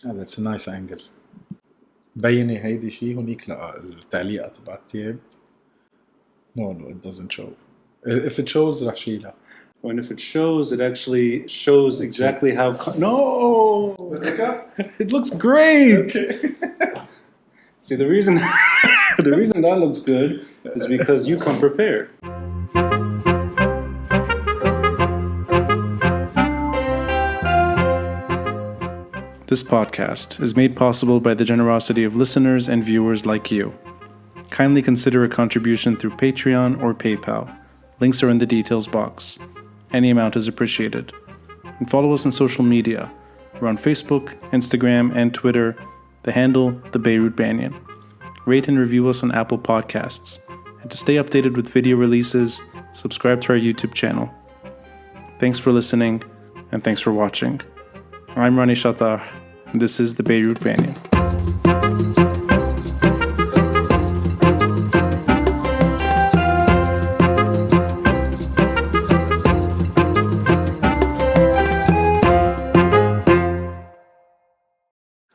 That's a nice angle. بيني هيدي شيء هونيك التعليقة تبع التياب. No, it doesn't show. If it shows رح شيلها. And if it shows, it actually shows exactly how... No! It looks great! See, the reason that looks good is because you come prepared. This podcast is made possible by the generosity of listeners and viewers like you. Kindly consider a contribution through Patreon or PayPal. Links are in the details box. Any amount is appreciated. And follow us on social media. We're on Facebook, Instagram, and Twitter. The handle, the Beirut Banyan. Rate and review us on Apple Podcasts. And to stay updated with video releases, subscribe to our YouTube channel. Thanks for listening, and thanks for watching. I'm Rani Shatar, and this is the Beirut Banyan.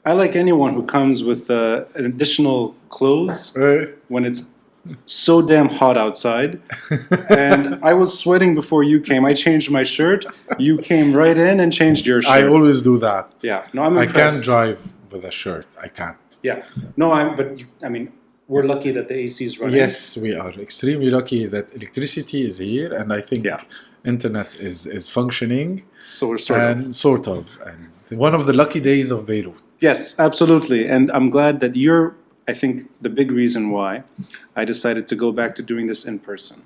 I like anyone who comes with an additional clothes when it's so damn hot outside. And I was sweating before you came. I changed my shirt. You came right in and changed your shirt. I always do that. Yeah. No, I'm impressed. I can't drive with a shirt. I can't. Yeah. No, we're lucky that the AC is running. Yes, we are extremely lucky that electricity is here, and I think internet is functioning. So we're sort of. And one of the lucky days of Beirut. Yes, absolutely. And I'm glad that you're, I think, the big reason why I decided to go back to doing this in person.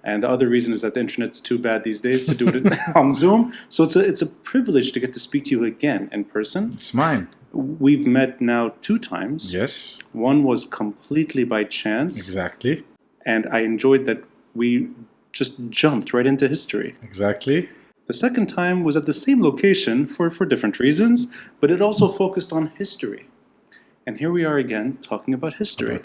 And the other reason is that the internet's too bad these days to do it on Zoom. So it's a privilege to get to speak to you again in person. It's mine. We've met now 2 times. Yes. One was completely by chance. Exactly. And I enjoyed that we just jumped right into history. Exactly. The second time was at the same location for different reasons, but it also focused on history. And here we are again talking about history.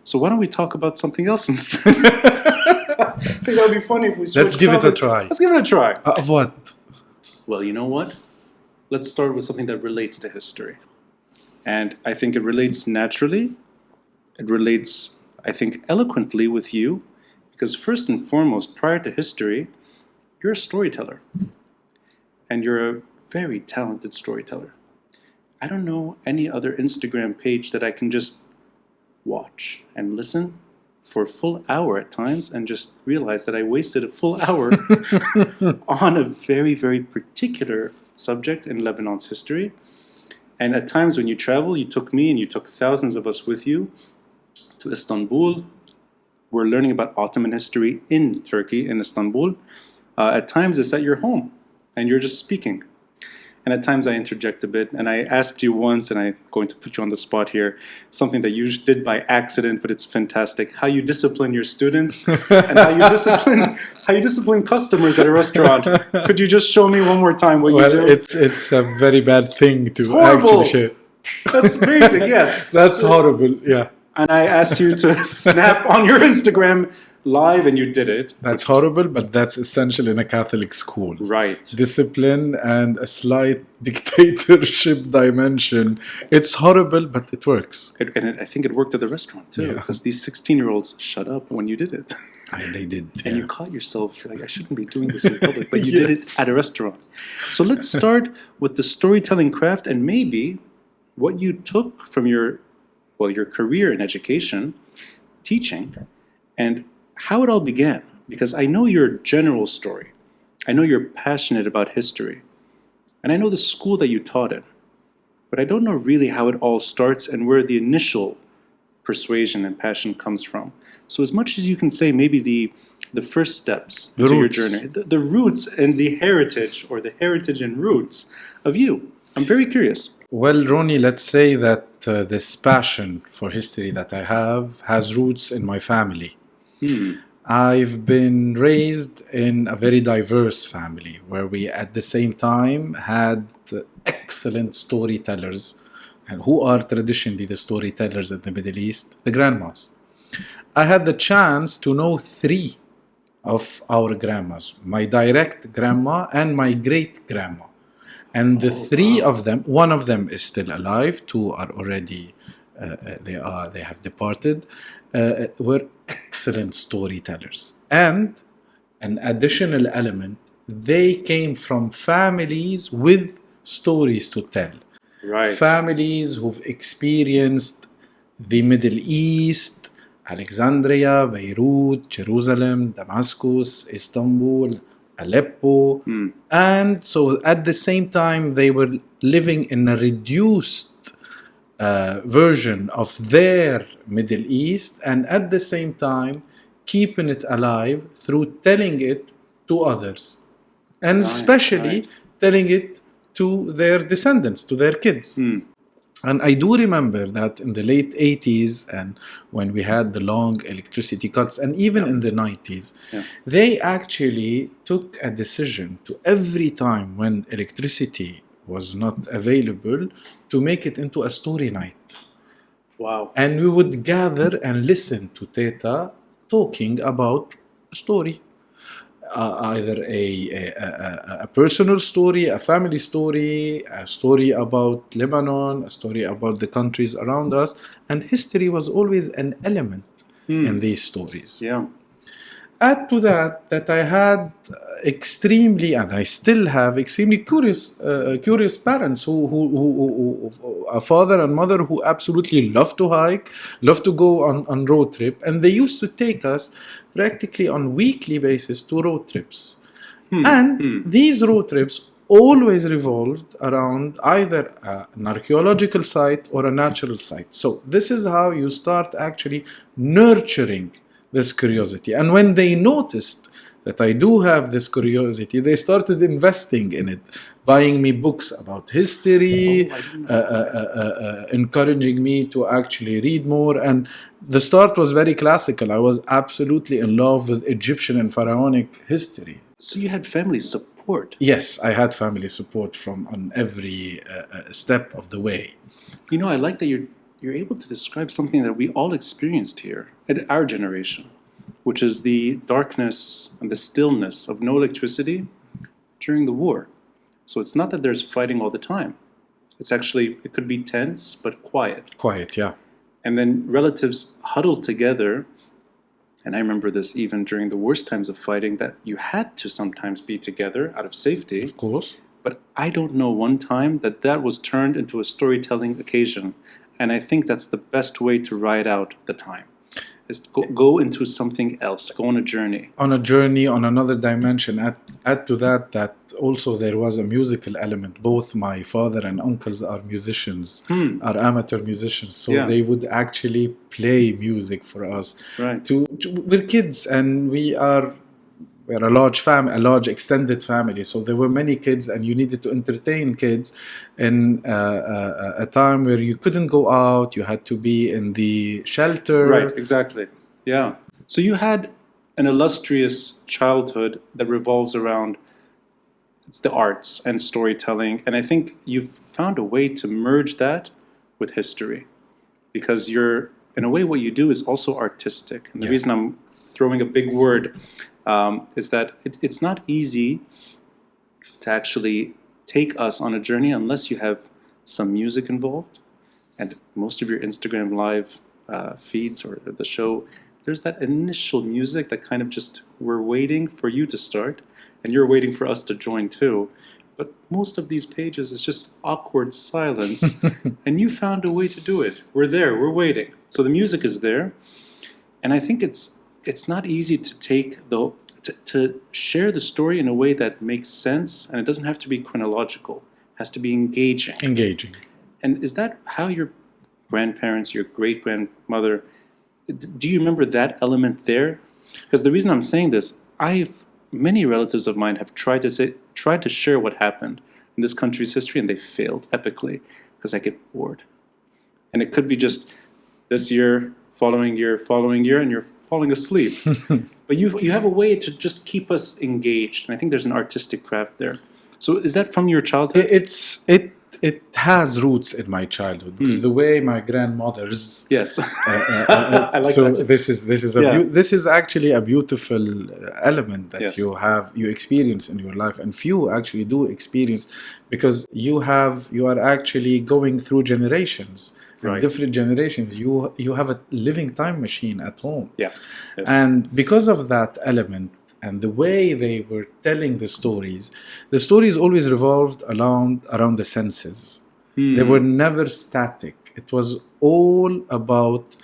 So why don't we talk about something else instead? I think that would be funny if we switch Let's give topics. it a try. Let's give it a try. Of what? Well, you know what? Let's start with something that relates to history. And I think it relates naturally. It relates, I think, eloquently with you. Because first and foremost, prior to history, you're a storyteller. And you're a very talented storyteller. I don't know any other Instagram page that I can just watch and listen for a full hour at times and just realize that I wasted a full hour on a very, very particular subject in Lebanon's history. And at times when you travel, you took me and you took thousands of us with you to Istanbul. We're learning about Ottoman history in Turkey, in Istanbul. At times it's at your home and you're just speaking. And at times I interject a bit. And I asked you once, and I'm going to put you on the spot here, something that you did by accident, but it's fantastic. How you discipline your students and how you discipline customers at a restaurant. Could you just show me one more time what you do? It's a very bad thing to actually share. That's amazing, yes. That's horrible, yeah. And I asked you to snap on your Instagram live, and you did it. That's horrible, but that's essential in a Catholic school. Right. Discipline and a slight dictatorship dimension. It's horrible, but it works. I think it worked at the restaurant, too, because these 16-year-olds shut up when you did it. They did. And you caught yourself, like, I shouldn't be doing this in public, but you did it at a restaurant. So let's start with the storytelling craft and maybe what you took from your career in education, teaching, and how it all began. Because I know your general story. I know you're passionate about history. And I know the school that you taught in. But I don't know really how it all starts and where the initial persuasion and passion comes from. So as much as you can say maybe the first steps to your journey, the roots and the heritage, or the heritage and roots of you. I'm very curious. Well, Ronnie, let's say that this passion for history that I have has roots in my family. I've been raised in a very diverse family where we at the same time had excellent storytellers, and who are traditionally the storytellers in the Middle East, the grandmas. I had the chance to know 3 of our grandmas, my direct grandma and my great grandma. And the three of them, one of them is still alive, two are already, they have departed, were excellent storytellers. And an additional element, they came from families with stories to tell. Right. Families who've experienced the Middle East, Alexandria, Beirut, Jerusalem, Damascus, Istanbul, Aleppo. And so at the same time, they were living in a reduced version of their Middle East, and at the same time, keeping it alive through telling it to others. And especially telling it to their descendants, to their kids. And I do remember that in the late 80s, and when we had the long electricity cuts, and even in the 90s, they actually took a decision to every time when electricity was not available to make it into a story night. Wow. And we would gather and listen to Teta talking about a story. Either a personal story, a family story, a story about Lebanon, a story about the countries around us, and history was always an element in these stories. Yeah. Add to that I had extremely, and I still have extremely curious parents who a father and mother who absolutely love to hike, love to go on road trip, and they used to take us practically on weekly basis to road trips. And these road trips always revolved around either an archaeological site or a natural site. So this is how you start actually nurturing this curiosity. And when they noticed that I do have this curiosity, they started investing in it, buying me books about history, encouraging me to actually read more. And the start was very classical. I was absolutely in love with Egyptian and pharaonic history. So you had family support? Yes, I had family support from on every step of the way. You know, I like that you're able to describe something that we all experienced here at our generation, which is the darkness and the stillness of no electricity during the war. So it's not that there's fighting all the time. It's actually, it could be tense, but quiet. Quiet, yeah. And then relatives huddled together. And I remember this even during the worst times of fighting, that you had to sometimes be together out of safety. Of course. But I don't know one time that was turned into a storytelling occasion. And I think that's the best way to ride out the time, is go into something else, go on a journey. On a journey, on another dimension. Add to that also there was a musical element. Both my father and uncles are musicians, are amateur musicians. So they would actually play music for us. Right. We're kids, and we're a large extended family. So there were many kids, and you needed to entertain kids in a time where you couldn't go out. You had to be in the shelter. Right, exactly. Yeah. So you had an illustrious childhood that revolves around the arts and storytelling. And I think you've found a way to merge that with history, because in a way, what you do is also artistic. And the reason I'm throwing a big word is that it's not easy to actually take us on a journey unless you have some music involved. And most of your Instagram live feeds or the show, there's that initial music that kind of just, we're waiting for you to start, and you're waiting for us to join too. But most of these pages is just awkward silence, and you found a way to do it. We're there, we're waiting. So the music is there, and I think it's not easy to take to share the story in a way that makes sense, and it doesn't have to be chronological. It has to be engaging. And is that how your grandparents, your great-grandmother, do you remember that element there? Because the reason I'm saying this, many relatives of mine have tried to share what happened in this country's history, and they failed epically, because I get bored. And it could be just this year, following year, and you're falling asleep. But you have a way to just keep us engaged, and I think there's an artistic craft there. So is that from your childhood? it has roots in my childhood because the way my grandmothers. Yes. I like So that. this is actually a beautiful element that Yes. you experience in your life, and few actually do experience, because you are actually going through generations. And Right. different generations, you have a living time machine at home. Yeah. Yes. And because of that element and the way they were telling the stories always revolved around the senses. They were never static. It was all about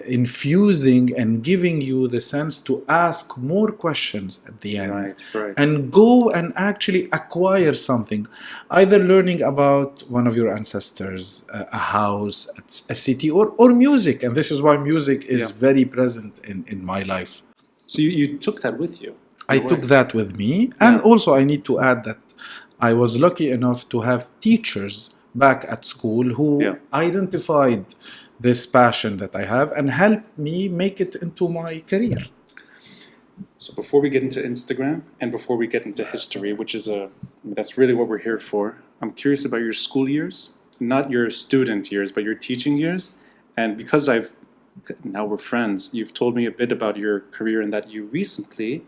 infusing and giving you the sense to ask more questions at the end. Right. And go and actually acquire something, either learning about one of your ancestors, a house, a city, or music. And this is why music is very present in my life. So you took that with you? I took that with me. And also I need to add that I was lucky enough to have teachers back at school who identified this passion that I have and helped me make it into my career. So before we get into Instagram and before we get into history, which is that's really what we're here for, I'm curious about your school years, not your student years, but your teaching years. And because now we're friends, you've told me a bit about your career and that you recently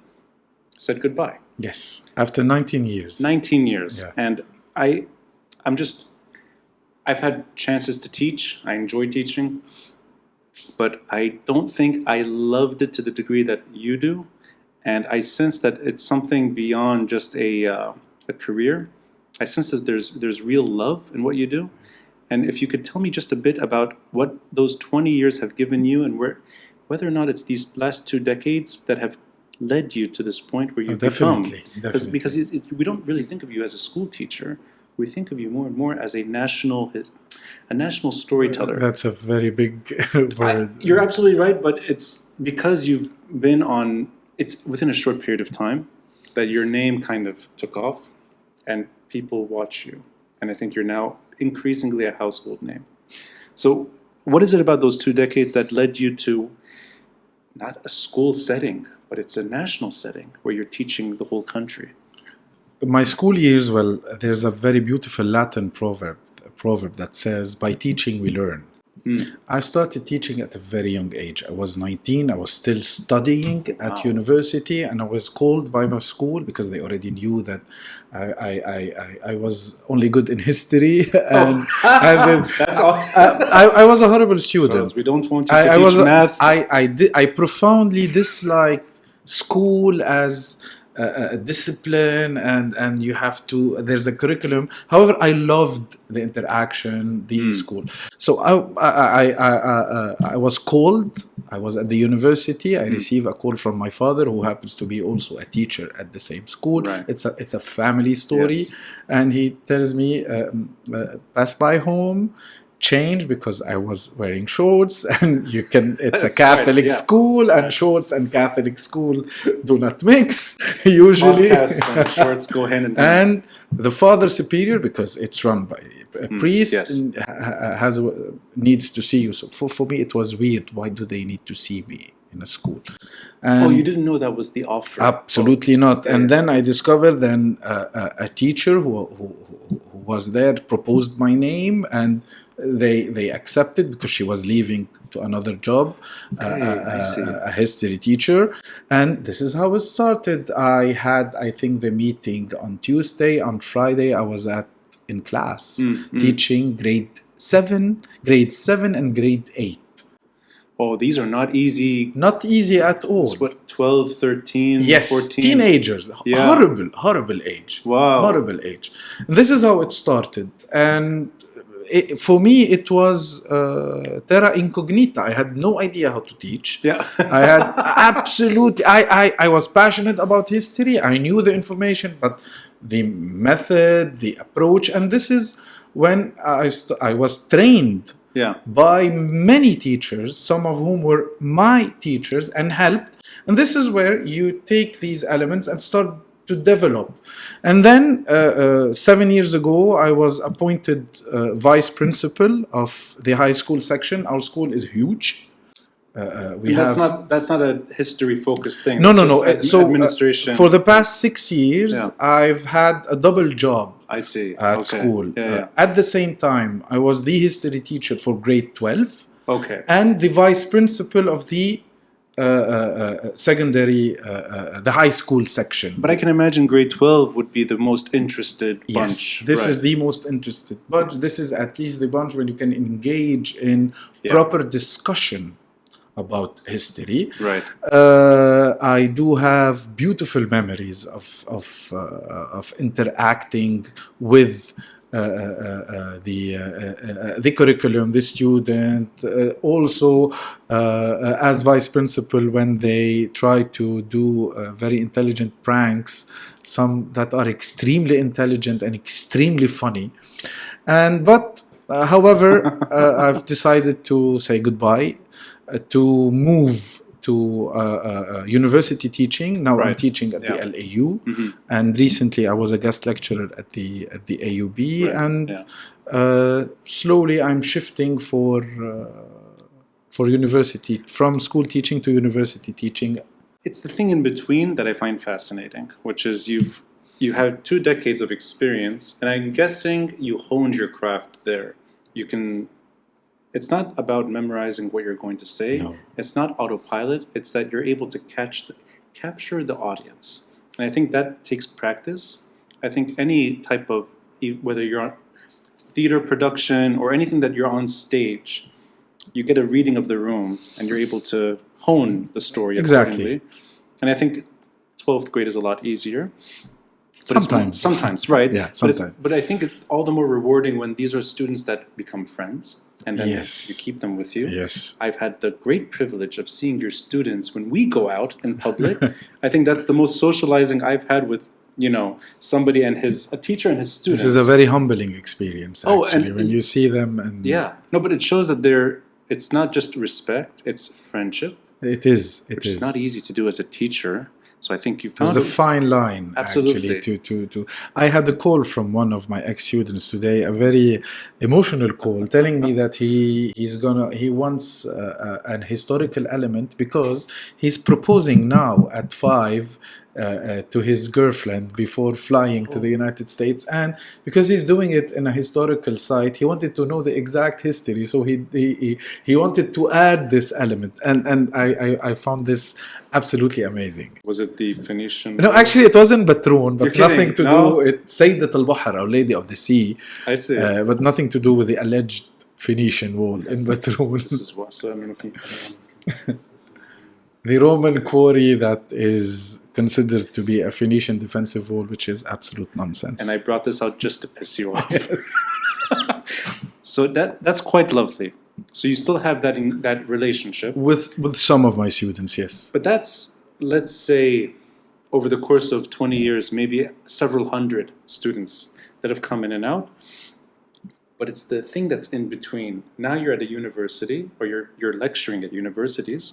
said goodbye. Yes, after 19 years. 19 years. Yeah. And I've had chances to teach. I enjoy teaching. But I don't think I loved it to the degree that you do. And I sense that it's something beyond just a career. I sense that there's real love in what you do. And if you could tell me just a bit about what those 20 years have given you, and whether or not it's these last 2 decades that have led you to this point where you've become. Definitely. Because we don't really think of you as a school teacher. We think of you more and more as a national storyteller. That's a very big word. You're absolutely right, but it's because you've been it's within a short period of time that your name kind of took off and people watch you. And I think you're now increasingly a household name. So what is it about those 2 decades that led you to not a school setting, but it's a national setting where you're teaching the whole country? My school years, well, there's a very beautiful Latin proverb that says, by teaching we learn. I started teaching at a very young age. I was 19. I was still studying at university, and I was called by my school because they already knew that I was only good in history. And That's all. I was a horrible student. We don't want you to teach math. I profoundly disliked school as discipline, and you have to, there's a curriculum. However, I loved the interaction, the school. So I was called. I was at the university. I received a call from my father, who happens to be also a teacher at the same school. Right. It's a family story. Yes. And he tells me, pass by home, change, because I was wearing shorts, and it's a Catholic school, and shorts and Catholic school do not mix usually. And shorts go hand in hand. And the father superior, because it's run by a priest, needs to see you. So for me it was weird. Why do they need to see me in a school? And you didn't know that was the offer? Absolutely not. And then I discovered a teacher who was there proposed my name, and they accepted because she was leaving to another job, a history teacher. And this is how it started. I had, I think, the meeting on Tuesday. On Friday, I was in class teaching grade 7 and grade 8. Oh, these are not easy. Not easy at all. It's what, 12, 13, yes, 14? Teenagers. Yeah. Horrible age. Wow. Horrible age. And this is how it started. And for me, it was terra incognita. I had no idea how to teach. Yeah. I had absolutely... I was passionate about history. I knew the information, but the method, the approach, and this is when I was trained by many teachers, some of whom were my teachers, and helped. And this is where you take these elements and start to develop. And then 7 years ago, I was appointed vice principal of the high school section. Our school is huge. That's not a history-focused thing. No. So administration. For the past 6 years, I've had a double job I see. at Okay. school. Yeah. At the same time, I was the history teacher for grade 12 Okay. and the vice principal of the secondary, the high school section. But I can imagine grade 12 would be the most interested bunch. Yes, this is the most interested bunch. This is at least the bunch when you can engage in proper discussion about history. Right. I do have beautiful memories of interacting with the curriculum, the student, also as vice principal when they try to do very intelligent pranks, some that are extremely intelligent and extremely funny. But however, I've decided to say goodbye, to move to university teaching. Now I'm teaching at the LAU, and recently I was a guest lecturer at the AUB, and slowly I'm shifting for university, from school teaching to university teaching. It's the thing in between that I find fascinating, which is you have 2 decades of experience, and I'm guessing you honed your craft there. You can. It's not about memorizing what you're going to say. No. It's not autopilot. It's that you're able to capture the audience. And I think that takes practice. I think any type of, whether you're on theater production or anything that you're on stage, you get a reading of the room and you're able to hone the story accordingly. And I think 12th grade is a lot easier. But sometimes, right? Yeah, sometimes. But I think it's all the more rewarding when these are students that become friends, and then you keep them with you. Yes. I've had the great privilege of seeing your students when we go out in public. I think that's the most socializing I've had with, somebody and a teacher and his students. This is a very humbling experience, actually, when you see them. And no, but it shows that it's not just respect, it's friendship. It is. Which is not easy to do as a teacher. So I think you found there's a fine line, absolutely. Actually. To I had a call from one of my ex-students today, a very emotional call, telling me that he wants an historical element because he's proposing now at 5 to his girlfriend before flying to the United States, and because he's doing it in a historical site, he wanted to know the exact history, so he wanted to add this element, and I found this absolutely amazing. Was it the Phoenician? No, actually it wasn't Batroun, but nothing to do with Saydet el Bzez, Our Lady of the Sea. I see. But nothing to do with the alleged Phoenician wall in Batroun. This is what, so I mean, the Roman quarry that is considered to be a Phoenician defensive wall, which is absolute nonsense. And I brought this out just to piss you off. So that's quite lovely. So you still have that relationship with some of my students, yes. But that's, let's say, over the course of 20 years, maybe several hundred students that have come in and out. But it's the thing that's in between. Now you're at a university, or you're lecturing at universities.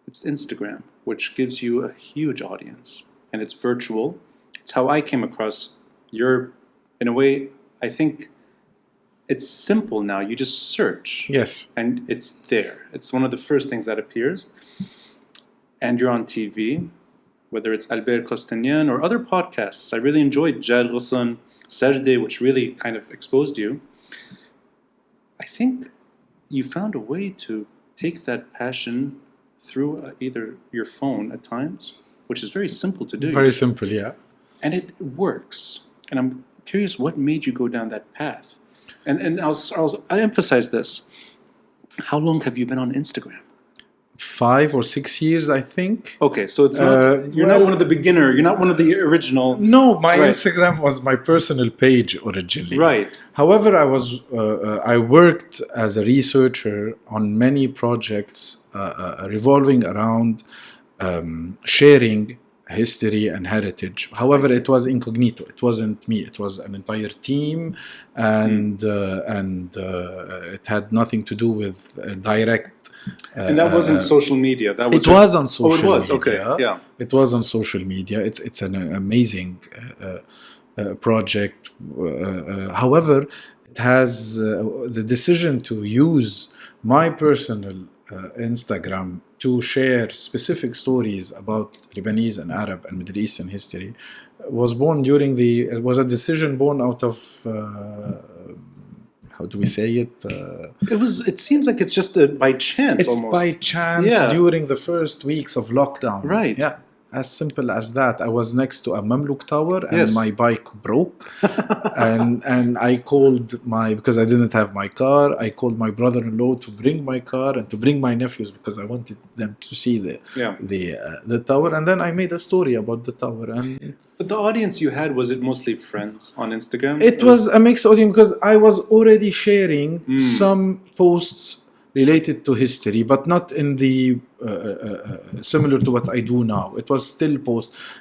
It's Instagram, which gives you a huge audience, and it's virtual. It's how I came across in a way, I think it's simple now. You just search. Yes. And it's there. It's one of the first things that appears. And you're on TV, whether it's Albert Costanyan or other podcasts. I really enjoyed Jal Ghassan, Sarde, which really kind of exposed you. I think you found a way to take that passion through either your phone at times, which is very simple to do. Very simple, yeah. And it works. And I'm curious what made you go down that path. And I'll emphasize this. How long have you been on Instagram? 5 or 6 years, I think. Okay, so it's not, you're not one of the beginner. You're not one of the original. No, my Instagram was my personal page originally. Right. However, I worked as a researcher on many projects revolving around sharing history and heritage. However, it was incognito. It wasn't me. It was an entire team, and it had nothing to do with direct. And that wasn't social media. That was. It was on social media. Okay. Yeah. It was on social media. It's an amazing project. However, it has the decision to use my personal Instagram to share specific stories about Lebanese and Arab and Middle Eastern history was born during it was a decision born out of, how do we say it? It seems like it's just by chance It's almost. by chance during the first weeks of lockdown. Right. Yeah. As simple as that. I was next to a Mamluk tower and my bike broke. and I called because I didn't have my car, I called my brother-in-law to bring my car and to bring my nephews because I wanted them to see the tower. And then I made a story about the tower. But the audience you had, was it mostly friends on Instagram? It was a mixed audience because I was already sharing some posts related to history, but not in the similar to what I do now. It was still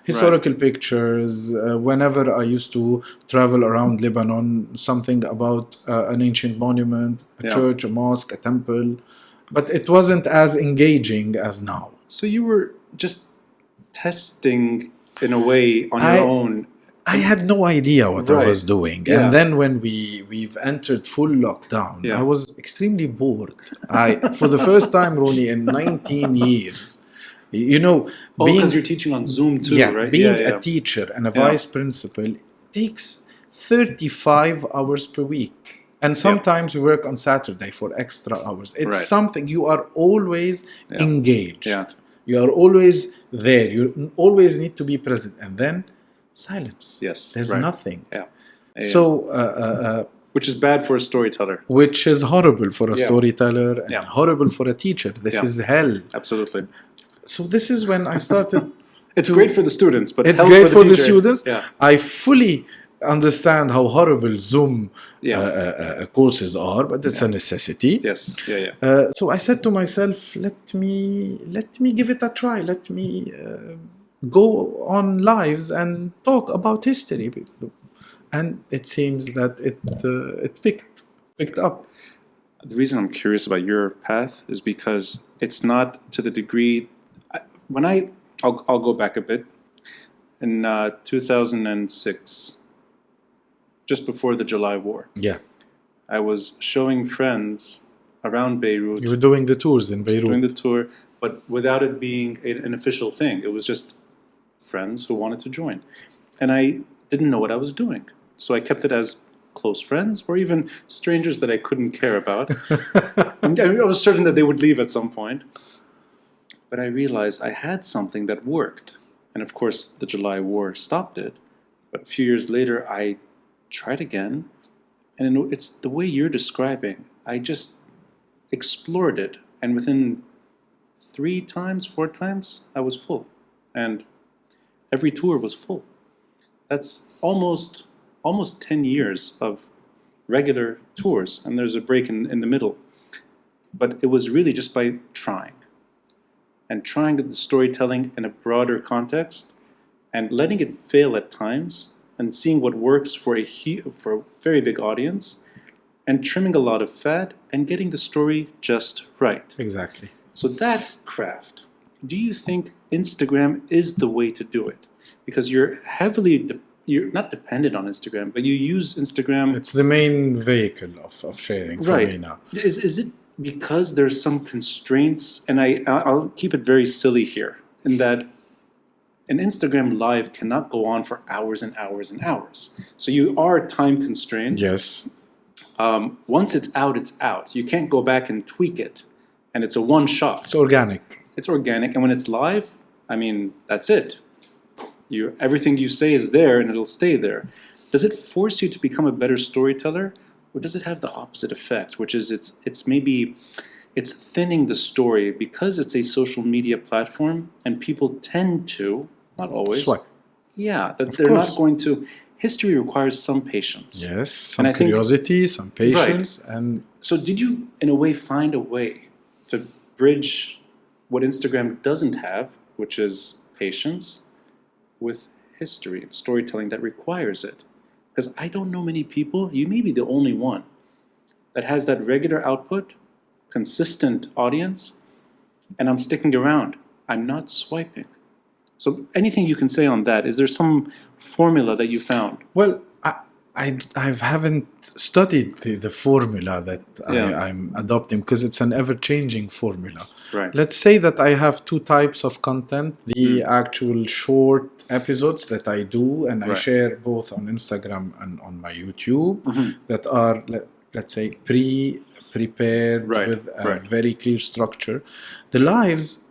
historical pictures. Whenever I used to travel around Lebanon, something about an ancient monument, a church, a mosque, a temple, but it wasn't as engaging as now. So you were just testing in a way on your own. I had no idea what I was doing. And then when we've entered full lockdown, I was extremely bored. For the first time, Ronnie, in 19 years, because you're teaching on Zoom too, right? Being a teacher and a vice principal takes 35 hours per week. And sometimes we work on Saturday for extra hours. It's something, you are always engaged. You are always there. You always need to be present. And then silence. Yes. There's nothing. So, which is bad for a storyteller. Which is horrible for a storyteller and horrible for a teacher. This is hell. Absolutely. So this is when I started. It's great for the students, but it's great for the students. I fully understand how horrible Zoom courses are, but it's a necessity. Yes. So I said to myself, let me give it a try. Let me go on lives and talk about history, and it seems that it picked up. The reason I'm curious about your path is because it's not to the degree. I'll go back a bit. In 2006, just before the July War, I was showing friends around Beirut. You were doing the tours in Beirut. Doing the tour, but without it being an official thing. It was just friends who wanted to join. And I didn't know what I was doing. So I kept it as close friends or even strangers that I couldn't care about. And I was certain that they would leave at some point. But I realized I had something that worked. And of course, the July War stopped it. But a few years later, I tried again. And it's the way you're describing. I just explored it. And within 4 times, I was full. And every tour was full. That's almost 10 years of regular tours, and there's a break in the middle. But it was really just by trying the storytelling in a broader context, and letting it fail at times, and seeing what works for a very big audience, and trimming a lot of fat, and getting the story just right. Exactly. So that craft. Do you think Instagram is the way to do it? Because you're not dependent on Instagram, but you use Instagram. It's the main vehicle of sharing for me now. Is it because there's some constraints? And I'll keep it very silly here, in that an Instagram live cannot go on for hours and hours and hours. So you are time constrained. Yes. Once it's out. You can't go back and tweak it. And it's a one shot. It's organic. And when it's live, I mean, that's it. Everything you say is there and it'll stay there. Does it force you to become a better storyteller, or does it have the opposite effect, which is it's thinning the story because it's a social media platform and people tend to, not always. Swipe. Yeah, that they're not going to. History requires some patience. Yes, some curiosity, some patience, and so did you, in a way, find a way to bridge what Instagram doesn't have, which is patience, with history and storytelling that requires it? Because I don't know many people, you may be the only one, that has that regular output, consistent audience, and I'm sticking around. I'm not swiping. So anything you can say on that? Is there some formula that you found? Well, I haven't studied the formula that I'm adopting, because it's an ever-changing formula. Right. Let's say that I have two types of content, the actual short episodes that I do, and I share both on Instagram and on my YouTube that are, let's say, prepared with a very clear structure. The lives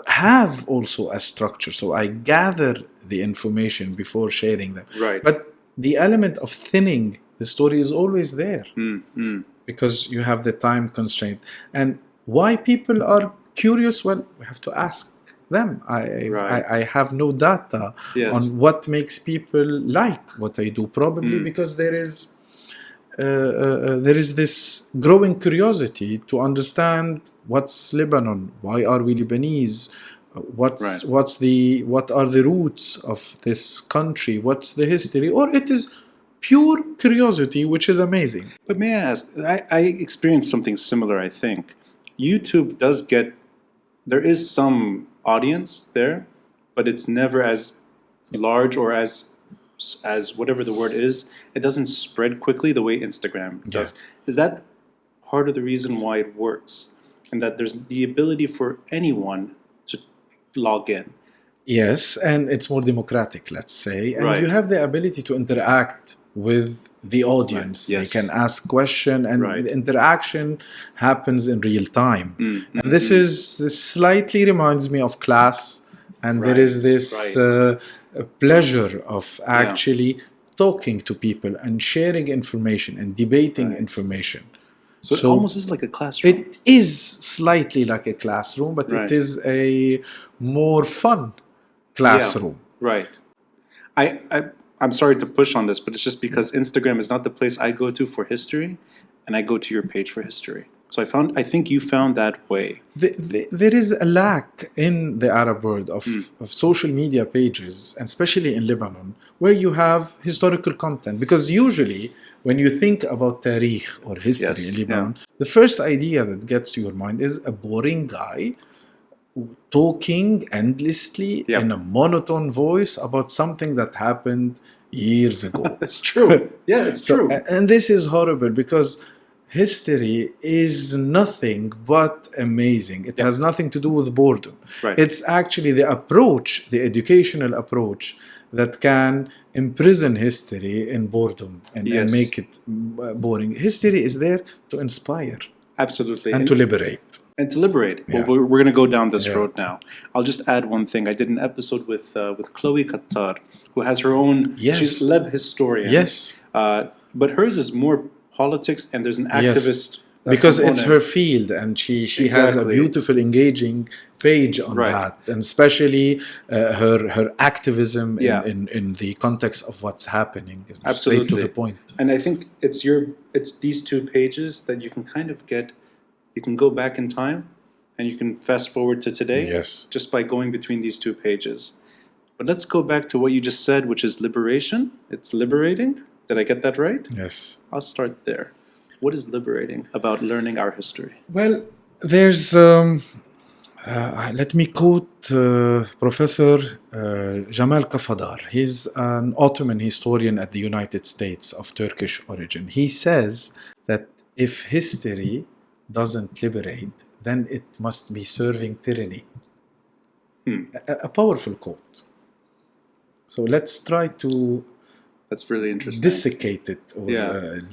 have also a structure, so I gather the information before sharing them. But the element of thinning the story is always there because you have the time constraint. And why people are curious, well, we have to ask them. I have no data on what makes people like what I do, probably because there is this growing curiosity to understand what's Lebanon, why are we Lebanese, what are the roots of this country, what's the history, or it is pure curiosity, which is amazing. But may I ask, I experienced something similar, I think. YouTube does get, there is some audience there, but it's never as large or as whatever the word is, it doesn't spread quickly the way Instagram does. Is that part of the reason why it works? And that there's the ability for anyone to log in? Yes, and it's more democratic, let's say. And you have the ability to interact with the audience. They can ask questions, and the interaction happens in real time. And this slightly reminds me of class, and there is this pleasure of actually talking to people and sharing information and debating information. So it almost is like a classroom. It is slightly like a classroom, but it is a more fun classroom. I'm sorry to push on this, but it's just because Instagram is not the place I go to for history, and I go to your page for history. So I think you found that way. There is a lack in the Arab world of social media pages, and especially in Lebanon, where you have historical content. Because usually, when you think about tarikh or history in Lebanon, the first idea that gets to your mind is a boring guy talking endlessly in a monotone voice about something that happened years ago. It's true. Yeah, it's true. And this is horrible because history is nothing but amazing. It has nothing to do with boredom. It's actually the approach, the educational approach, that can imprison history in boredom and make it boring. History is there to inspire. Absolutely. And to liberate. Well, we're going to go down this road now. I'll just add one thing. I did an episode with Chloe Kattar, who has her own, she's Leb historian. But hers is more politics, and there's an activist because it's her field, and she has a beautiful, engaging page on that, and especially her activism in the context of what's happening. Absolutely. Straight to the point. And I think it's these two pages that you can kind of get. You can go back in time, and you can fast forward to today just by going between these two pages. But let's go back to what you just said, which is liberation. It's liberating. Did I get that right? Yes. I'll start there. What is liberating about learning our history? Well, there's, let me quote Professor Jamal Kafadar. He's an Ottoman historian at the United States of Turkish origin. He says that if history doesn't liberate, then it must be serving tyranny. A powerful quote. So let's try to That's really interesting. dissecate it, or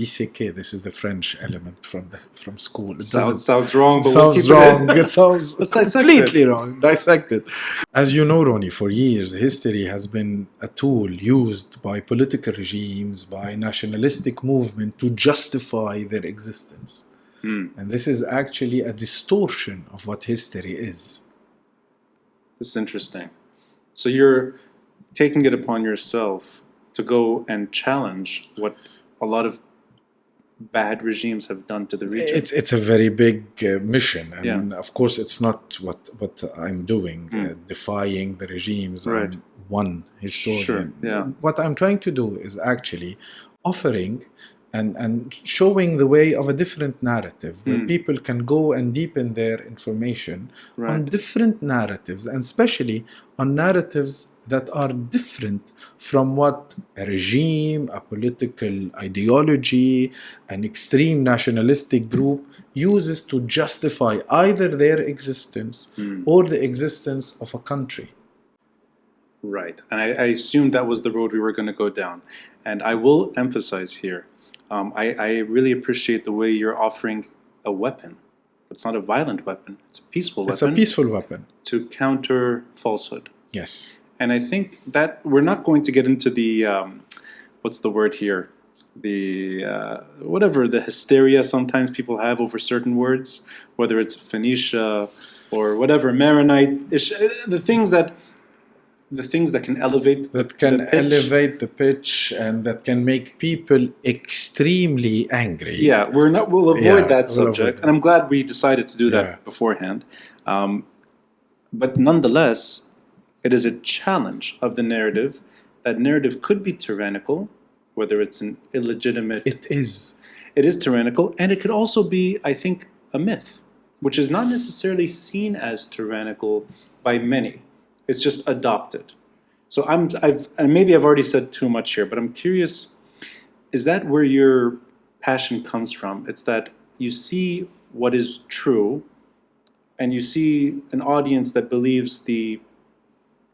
disséquer. This is the French element from school. It sounds wrong, but sounds wrong. It sounds completely wrong. Dissect it. As you know, Ronnie, for years, history has been a tool used by political regimes, by nationalistic movement to justify their existence. And this is actually a distortion of what history is. This is interesting. So you're taking it upon yourself to go and challenge what a lot of bad regimes have done to the region. It's a very big mission, and of course it's not what I'm doing, defying the regimes. I'm one historian. What I'm trying to do is actually offering and showing the way of a different narrative where people can go and deepen their information on different narratives, and especially on narratives that are different from what a regime, a political ideology, an extreme nationalistic group uses to justify either their existence or the existence of a country. Right. And I assumed that was the road we were going to go down. And I will emphasize here, I really appreciate the way you're offering a weapon. It's not a violent weapon. It's a peaceful weapon. It's a peaceful weapon. To counter falsehood. Yes. And I think that we're not going to get into the, what's the word here? The, whatever, the hysteria sometimes people have over certain words, whether it's Phoenicia or whatever, Maronite, the things that can elevate the pitch and that can make people extremely angry. Yeah, we'll avoid that subject, and I'm glad we decided to do that beforehand. But nonetheless, it is a challenge of the narrative. That narrative could be tyrannical, whether it's an illegitimate. It is tyrannical, and it could also be, I think, a myth, which is not necessarily seen as tyrannical by many. It's just adopted. So and maybe I've already said too much here, but I'm curious, is that where your passion comes from? It's that you see what is true, and you see an audience that believes the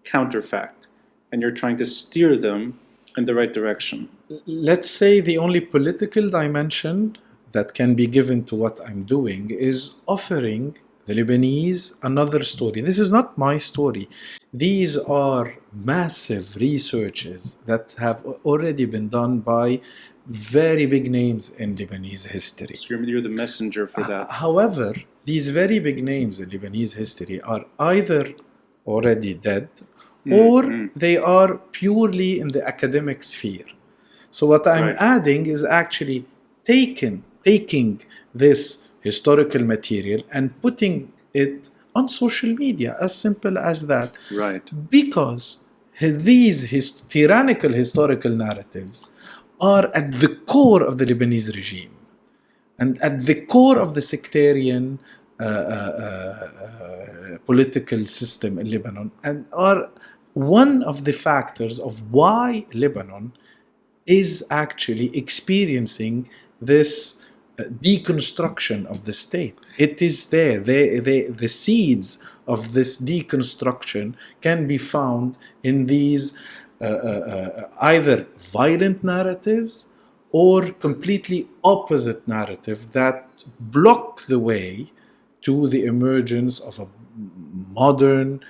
counterfact, and you're trying to steer them in the right direction. Let's say the only political dimension that can be given to what I'm doing is offering the Lebanese another story. This is not my story. These are massive researches that have already been done by very big names in Lebanese history. So you're the messenger for that. However, these very big names in Lebanese history are either already dead or they are purely in the academic sphere. So what I'm adding is actually taking this historical material and putting it on social media, as simple as that. Right. Because these tyrannical historical narratives are at the core of the Lebanese regime and at the core of the sectarian political system in Lebanon, and are one of the factors of why Lebanon is actually experiencing this deconstruction of the state. It is there. The seeds of this deconstruction can be found in these either violent narratives or completely opposite narrative that block the way to the emergence of a modern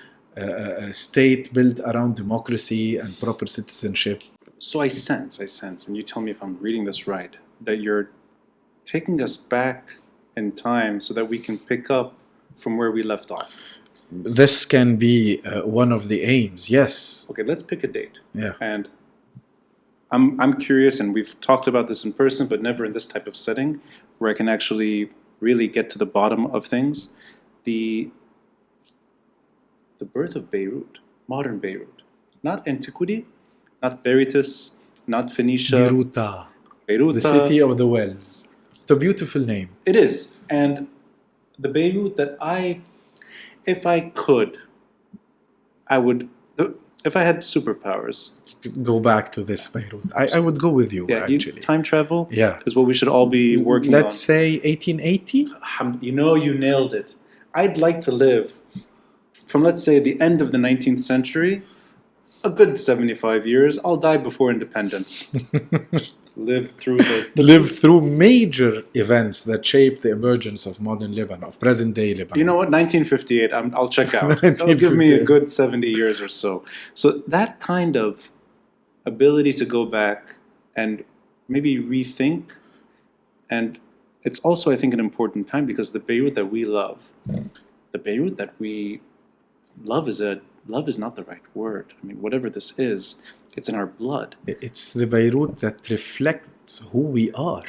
state built around democracy and proper citizenship. So I sense, and you tell me if I'm reading this right, that you're taking us back in time so that we can pick up from where we left off. This can be one of the aims, yes. Okay, let's pick a date. Yeah. And I'm curious, and we've talked about this in person, but never in this type of setting, where I can actually really get to the bottom of things. The birth of Beirut, modern Beirut, not antiquity, not Berytus, not Phoenicia. Beirut, the city of the wells. It's a beautiful name. It is. And the Beirut that if I could, if I had superpowers. Go back to this Beirut. I would go with you, actually. Time travel is what we should all be working on. Let's say 1880? You nailed it. I'd like to live from, let's say, the end of the 19th century, a good 75 years. I'll die before independence. Just live through major events that shape the emergence of modern Lebanon, of present-day Lebanon. You know what? 1958, I'll check out. That'll give me a good 70 years or so. So that kind of ability to go back and maybe rethink, and it's also, I think, an important time because the Beirut that we love, love is not the right word. I mean, whatever this is, it's in our blood. It's the Beirut that reflects who we are.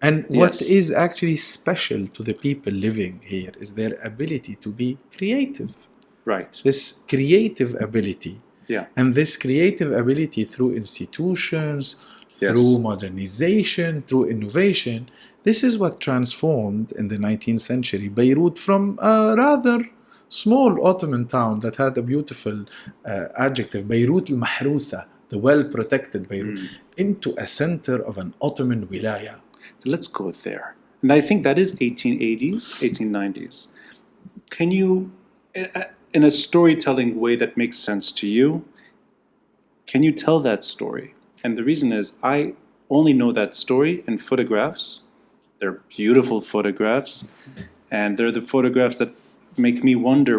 And what is actually special to the people living here is their ability to be creative. Right. This creative ability. Yeah. And this creative ability through institutions, through modernization, through innovation, this is what transformed in the 19th century Beirut from a rather small Ottoman town that had a beautiful adjective, Beirut al-Mahrusa, the well-protected Beirut, into a center of an Ottoman wilaya. Let's go there. And I think that is 1880s, 1890s. Can you, in a storytelling way that makes sense to you, Can you tell that story? And the reason is I only know that story in photographs. They're beautiful photographs, and they're the photographs that make me wonder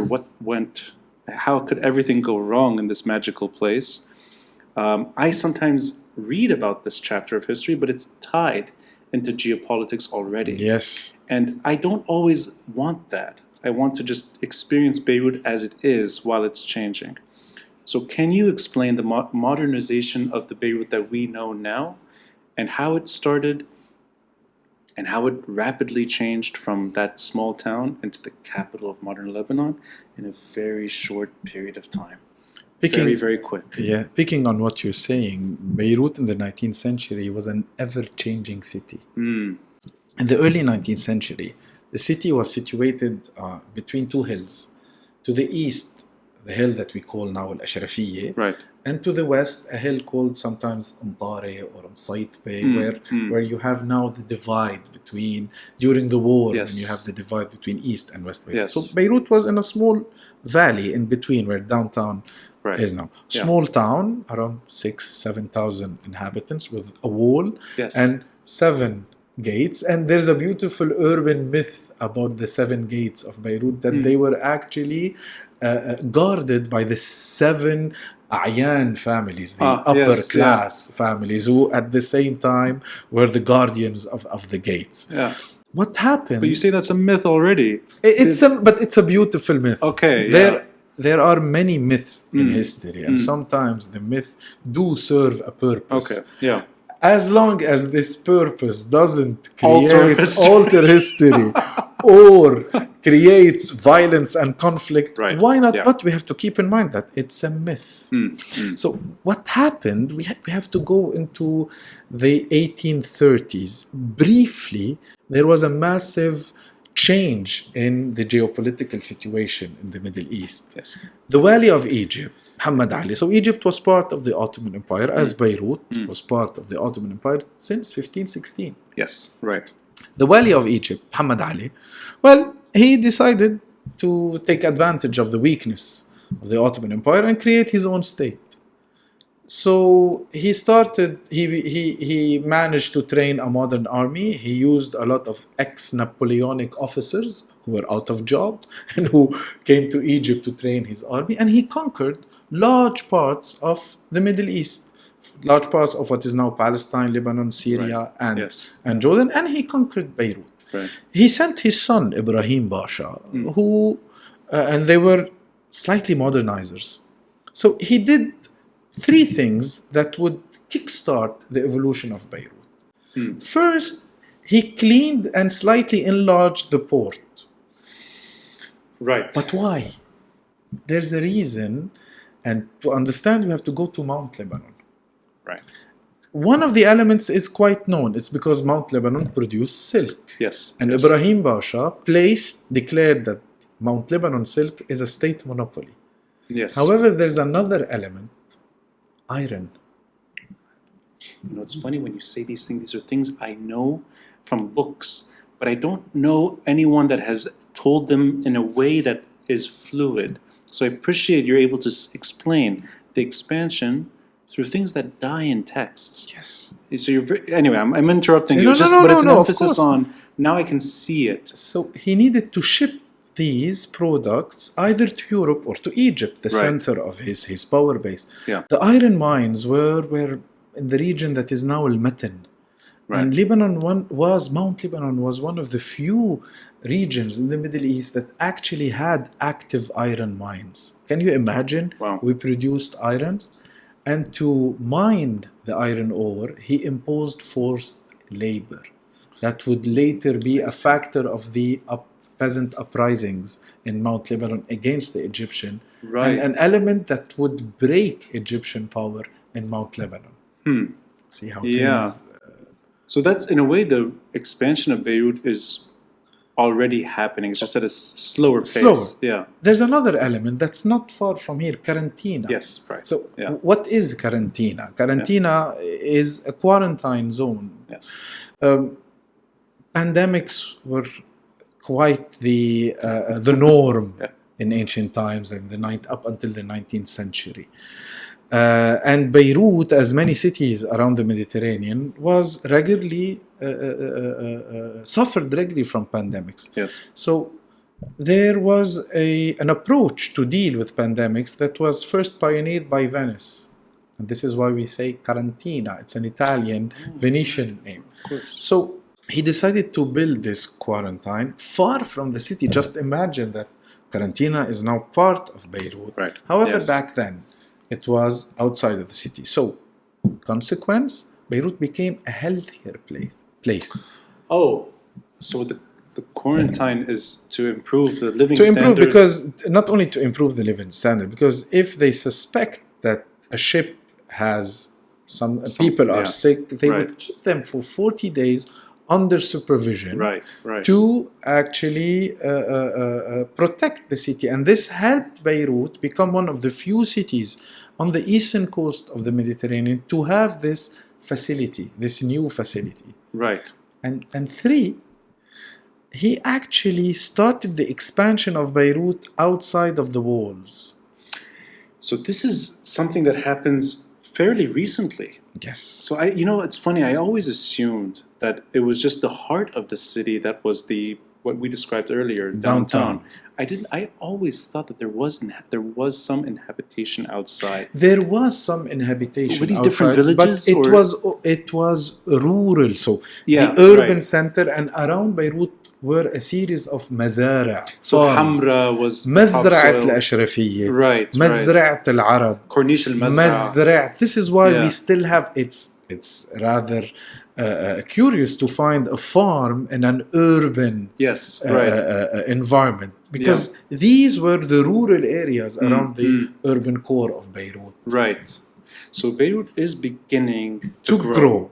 how could everything go wrong in this magical place? I sometimes read about this chapter of history, but it's tied into geopolitics already. Yes. And I don't always want that. I want to just experience Beirut as it is while it's changing. So can you explain the modernization of the Beirut that we know now, and how it started and how it rapidly changed from that small town into the capital of modern Lebanon in a very short period of time? Very, very quick. Yeah, picking on what you're saying, Beirut in the 19th century was an ever-changing city. In the early 19th century, the city was situated between two hills. To the east, the hill that we call now Al-Ashrafiyya, Right. and to the west, a hill called sometimes Mtare or Msaytbe, where you have now the divide between, during the war, Yes. when you have the divide between east and west Beirut. Yes. So Beirut was in a small valley in between where downtown is now. Yeah. Small town, around 7,000 inhabitants, with a wall Yes. and 7 gates. And there's a beautiful urban myth about the 7 gates of Beirut, that they were actually guarded by the 7 A'yan families, the upper class families, who at the same time were the guardians of the gates. Yeah. What happened? But you say that's a myth already. But it's a beautiful myth. Okay, There are many myths in history, and sometimes the myth do serve a purpose. Okay, yeah. As long as this purpose doesn't Alter alter history or creates violence and conflict, Right, why not? yeah. But we have to keep in mind that it's a myth. So what happened, we have to go into the 1830s. Briefly, there was a massive change in the geopolitical situation in the Middle East. Yes. The Wali of Egypt, Muhammad Ali. So Egypt was part of the Ottoman Empire, as Beirut was part of the Ottoman Empire since 1516. Yes, right. The Wali of Egypt, Muhammad Ali, well, he decided to take advantage of the weakness of the Ottoman Empire and create his own state. So he managed to train a modern army. He used a lot of ex-Napoleonic officers who were out of job and who came to Egypt to train his army. And he conquered large parts of the Middle East, large parts of what is now Palestine, Lebanon, Syria, and Jordan. And he conquered Beirut. Right. He sent his son, Ibrahim Pasha, and they were slightly modernizers. So he did 3 things that would kickstart the evolution of Beirut. First, he cleaned and slightly enlarged the port. Right. But why? There's a reason, and to understand, we have to go to Mount Lebanon. Right. One of the elements is quite known. It's because Mount Lebanon produced silk. Yes. And yes. Ibrahim Pasha declared that Mount Lebanon silk is a state monopoly. Yes. However, there's another element. Iron. You know, it's funny when you say these things. These are things I know from books, but I don't know anyone that has told them in a way that is fluid. So I appreciate you're able to explain the expansion through things that die in texts. Yes. So you're anyway. I'm interrupting you. No, But it's an of emphasis course. on now. I can see it. So he needed to ship these products either to Europe or to Egypt, the center of his power base. Yeah. The iron mines were in the region that is now Al-Matan. Right. And Mount Lebanon was one of the few regions in the Middle East that actually had active iron mines. Can you imagine? Wow. We produced irons, and to mine the iron ore, he imposed forced labor. That would later be a factor of the peasant uprisings in Mount Lebanon against the Egyptian, Right. and an element that would break Egyptian power in Mount Lebanon. See how things... So that's, in a way, the expansion of Beirut is already happening. It's just at a slower pace. Slower. Yeah. There's another element that's not far from here, Quarantina. Yes, right. So what is Quarantina? Quarantina is a quarantine zone. Yes. Pandemics were quite the norm in ancient times and up until the 19th century. And Beirut, as many cities around the Mediterranean, was regularly suffered regularly from pandemics. Yes. So there was an approach to deal with pandemics that was first pioneered by Venice. And this is why we say quarantina. It's an Italian Venetian name. Of course. So he decided to build this quarantine far from the city. Just imagine that quarantina is now part of Beirut. Right. However, Yes. back then, it was outside of the city. So, consequence, Beirut became a healthier place. Oh, so the quarantine is to improve the living To improve, standards? because not only to improve the living standard, because if they suspect that a ship has some people are yeah. sick, they Right. would keep them for 40 days under supervision Right, right. to actually protect the city. And this helped Beirut become one of the few cities on the eastern coast of the Mediterranean to have this facility, this new facility. Right. And three, he actually started the expansion of Beirut outside of the walls. So this is something that happens fairly recently. Yes. So it's funny. I always assumed that it was just the heart of the city that was what we described earlier, downtown. I always thought that there was some inhabitation outside. There was some inhabitation. Were these outside, different villages, but it was rural. So Yeah, the urban right. center and around Beirut were a series of مزارع. So Hamra was مزرعة topsoil. الأشرفية. Right, مزرعة العرب. Corniche al-Mazra. مزرعة. This is why Yeah. we still have it's rather curious to find a farm in an urban Yes, right. environment, because these were the rural areas around the urban core of Beirut. Right. So Beirut is beginning To grow.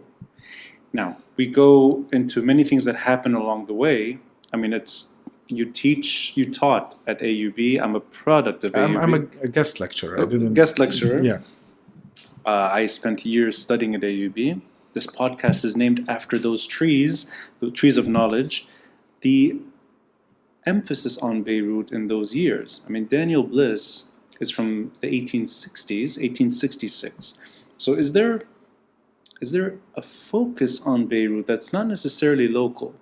Now, we go into many things that happen along the way. I mean, you taught at AUB. I'm a product of AUB. I'm a guest lecturer. I didn't. Guest lecturer. Yeah. I spent years studying at AUB. This podcast is named after those trees, the trees of knowledge. The emphasis on Beirut in those years. I mean, Daniel Bliss is from the 1860s, 1866. So is there a focus on Beirut that's not necessarily local?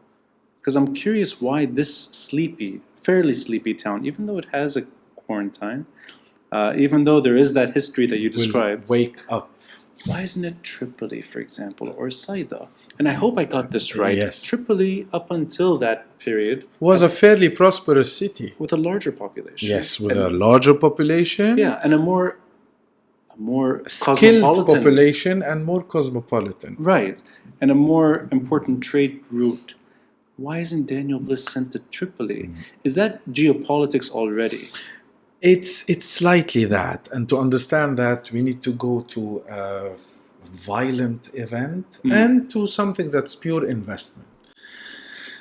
Because I'm curious why this fairly sleepy town, even though it has a quarantine, even though there is that history that you described, Wake up. why isn't it Tripoli, for example, or Sayda? And I hope I got this right. Yes. Tripoli, up until that period, Was a fairly prosperous city. with a larger population. Yes, with a larger population. Yeah, and a more Skilled cosmopolitan population and more cosmopolitan. Right, and a more important trade route. Why isn't Daniel Bliss sent to Tripoli? Is that geopolitics already? It's slightly that, and to understand that, we need to go to a violent event and to something that's pure investment.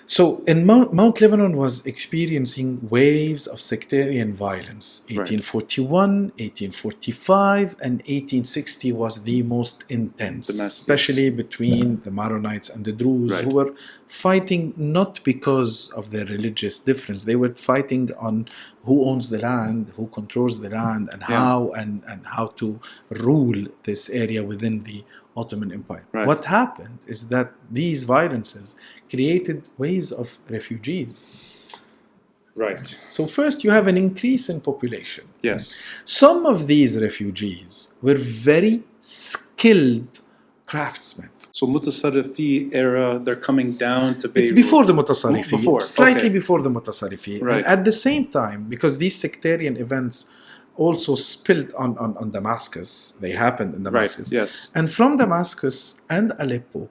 So in Mount Lebanon was experiencing waves of sectarian violence. 1841, 1845, and 1860 was the most intense, especially between the Maronites and the Druze, who were fighting not because of their religious difference. They were fighting on who owns the land, who controls the land, and how to rule this area within the Ottoman Empire. Right. What happened is that these violences created waves of refugees. Right. So first you have an increase in population. Yes. Some of these refugees were very skilled craftsmen. So Mutasarrifi era, they're coming down to Beirut. It's before the Mutasarrifi. Slightly okay. before the Mutasarrifi. Right. And at the same time, because these sectarian events also spilled on Damascus, they happened in Damascus. Right, yes. And from Damascus and Aleppo,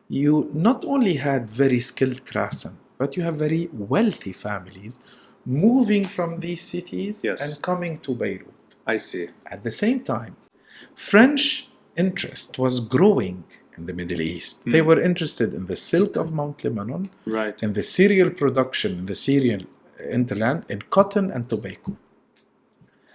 you not only had very skilled craftsmen, but you have very wealthy families moving from these cities and coming to Beirut. I see. At the same time, French interest was growing in the Middle East. They were interested in the silk of Mount Lebanon, in the cereal production in the Syrian hinterland, in cotton and tobacco.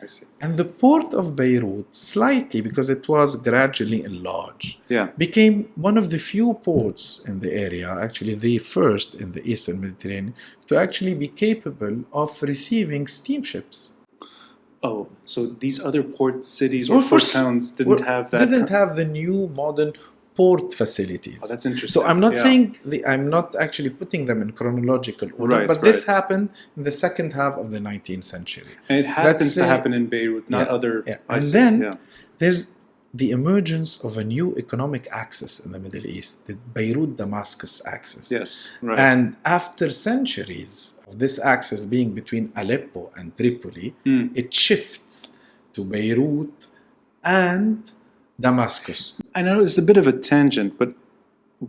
I see. And the port of Beirut, slightly, because it was gradually enlarged, became one of the few ports in the area, actually the first in the Eastern Mediterranean, to actually be capable of receiving steamships. Oh, so these other port cities or Well, port towns didn't have that. Didn't have the new modern port facilities. Oh, that's interesting. So I'm not Yeah. saying I'm not actually putting them in chronological order, Right, but this right. happened in the second half of the 19th century. And it happens to happen in Beirut, not other. Yeah. I And see, then yeah. there's the emergence of a new economic axis in the Middle East, the Beirut-Damascus axis. Yes, right. And after centuries of this axis being between Aleppo and Tripoli, it shifts to Beirut and Damascus. I know it's a bit of a tangent, but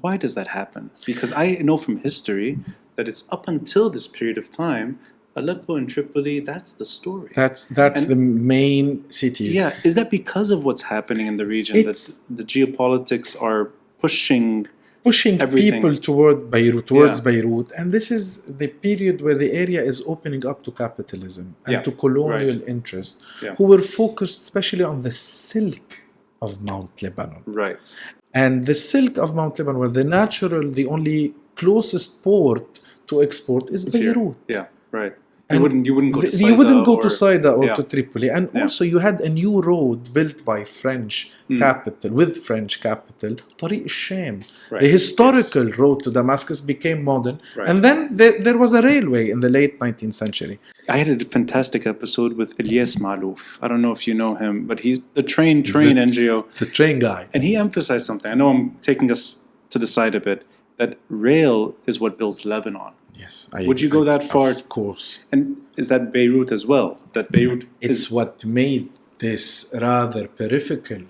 why does that happen? Because I know from history that it's up until this period of time, Aleppo and Tripoli, that's the story. That's the main cities. Yeah, is that because of what's happening in the region, that the geopolitics are pushing everything. People towards Beirut, and this is the period where the area is opening up to capitalism and to colonial interests, who were focused especially on the silk of Mount Lebanon. Right. And the silk of Mount Lebanon, where the only closest port to export is Beirut. Yeah, right. You wouldn't go to Sayda. You wouldn't go to Sayda or yeah. to Tripoli. And also you had a new road built by French capital, with French capital, Tariq al-Sham. Right. The historical road to Damascus became modern. Right. And then there was a railway in the late 19th century. I had a fantastic episode with Ilyas Malouf. I don't know if you know him, but he's the train NGO. The train guy. And he emphasized something. I know I'm taking us to the side a bit, that rail is what built Lebanon. Yes. Would you go that far? Of course. And is that Beirut as well? That Beirut It's what made this rather peripheral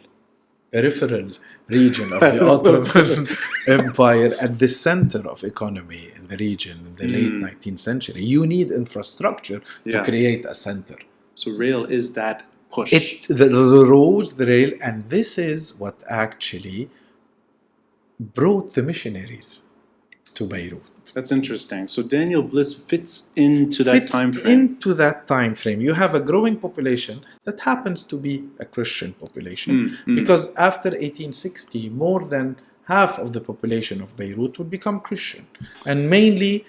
region of the Ottoman Empire at the center of economy in the region in the late 19th century. You need infrastructure to create a center. So rail is that push. The roads, the rail, and this is what actually brought the missionaries to Beirut. That's interesting. So Daniel Bliss fits into that time frame. Into that time frame. You have a growing population that happens to be a Christian population, because after 1860, more than half of the population of Beirut would become Christian, and mainly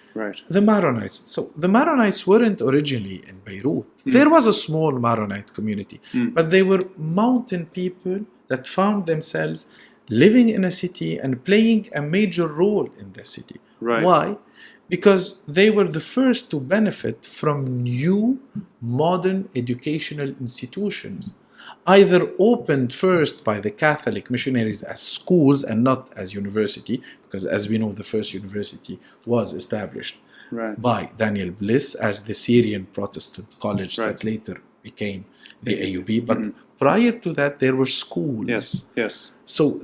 the Maronites. So the Maronites weren't originally in Beirut. There was a small Maronite community, but they were mountain people that found themselves living in a city and playing a major role in the city. Right. Why? Because they were the first to benefit from new modern educational institutions, either opened first by the Catholic missionaries as schools and not as university, because as we know the first university was established by Daniel Bliss as the Syrian Protestant college that later became the AUB, but prior to that there were schools. Yes. So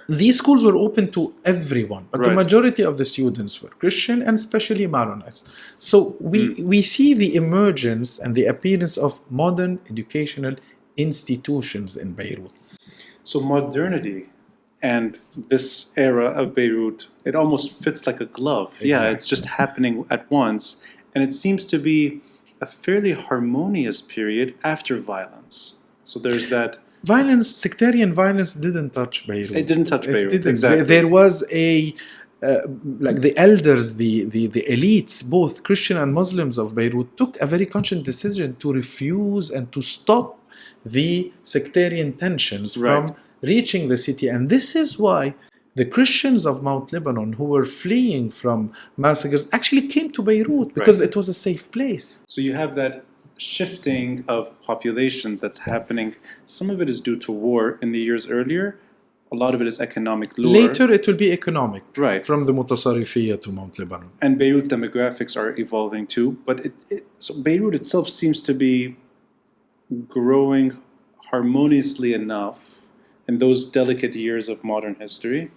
these schools were open to everyone, but the majority of the students were Christian and especially Maronites. So we see the emergence and the appearance of modern educational institutions in Beirut. So modernity and this era of Beirut, it almost fits like a glove. Exactly. Yeah, it's just happening at once. And it seems to be a fairly harmonious period after violence. So there's that... Sectarian violence didn't touch Beirut. It didn't touch Beirut, exactly. There was like the elders, the elites, both Christian and Muslims of Beirut, took a very conscious decision to refuse and to stop the sectarian tensions from reaching the city. And this is why the Christians of Mount Lebanon who were fleeing from massacres actually came to Beirut, because it was a safe place. So you have that shifting of populations that's happening. Some of it is due to war in the years earlier. A lot of it is economic lure. Later it will be economic, from the Mutasarrifiyya to Mount Lebanon. And Beirut's demographics are evolving too. But so Beirut itself seems to be growing harmoniously enough in those delicate years of modern history.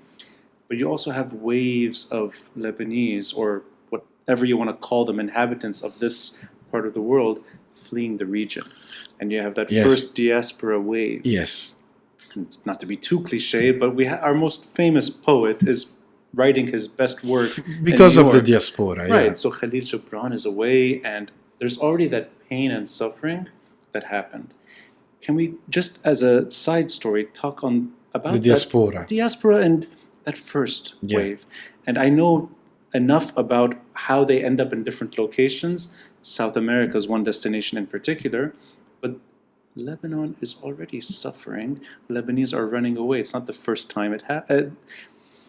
But you also have waves of Lebanese, or whatever you want to call them, inhabitants of this part of the world, fleeing the region. And you have that first diaspora wave. Yes. It's not to be too cliche, but our most famous poet is writing his best work because of the diaspora. Right. So Khalil Gibran is away, and there's already that pain and suffering that happened. Can we just, as a side story, talk about the diaspora and that first wave? And I know enough about how they end up in different locations South America is one destination in particular, but Lebanon is already suffering. Lebanese are running away. It's not the first time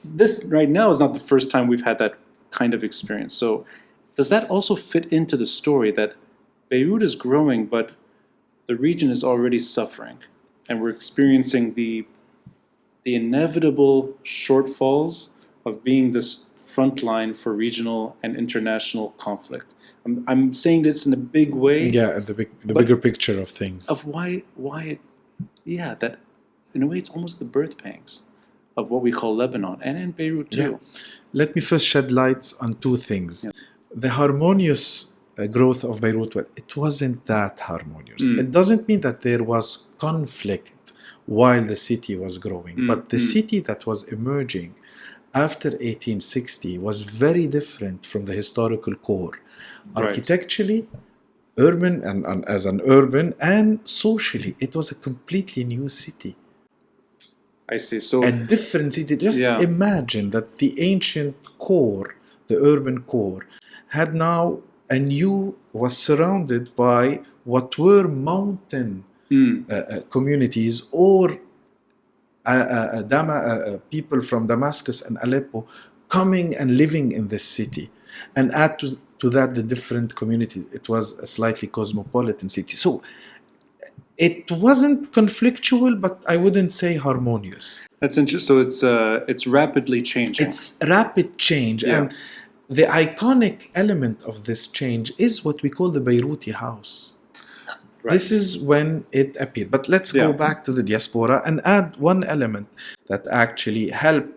this right now is not the first time we've had that kind of experience. So does that also fit into the story that Beirut is growing, but the region is already suffering, and we're experiencing the inevitable shortfalls of being this front line for regional and international conflict? I'm saying this in a big way. Yeah, the bigger picture of things. Of why that in a way it's almost the birth pangs of what we call Lebanon and in Beirut too. Yeah. Let me first shed lights on two things. Yeah. The harmonious growth of Beirut, well, it wasn't that harmonious. It doesn't mean that there was conflict while the city was growing, but the city that was emerging after 1860 was very different from the historical core. Architecturally, urban and as an urban, and socially, it was a completely new city. I see. So a different city. Just imagine that the ancient core, the urban core, had now was surrounded by what were mountain communities or people from Damascus and Aleppo coming and living in this city. And add to that the different communities. It was a slightly cosmopolitan city. So it wasn't conflictual, but I wouldn't say harmonious. That's interesting. So it's rapidly changing. It's rapid change. And the iconic element of this change is what we call the Beiruti house. Right. This is when it appeared. But let's go back to the diaspora and add one element that actually helped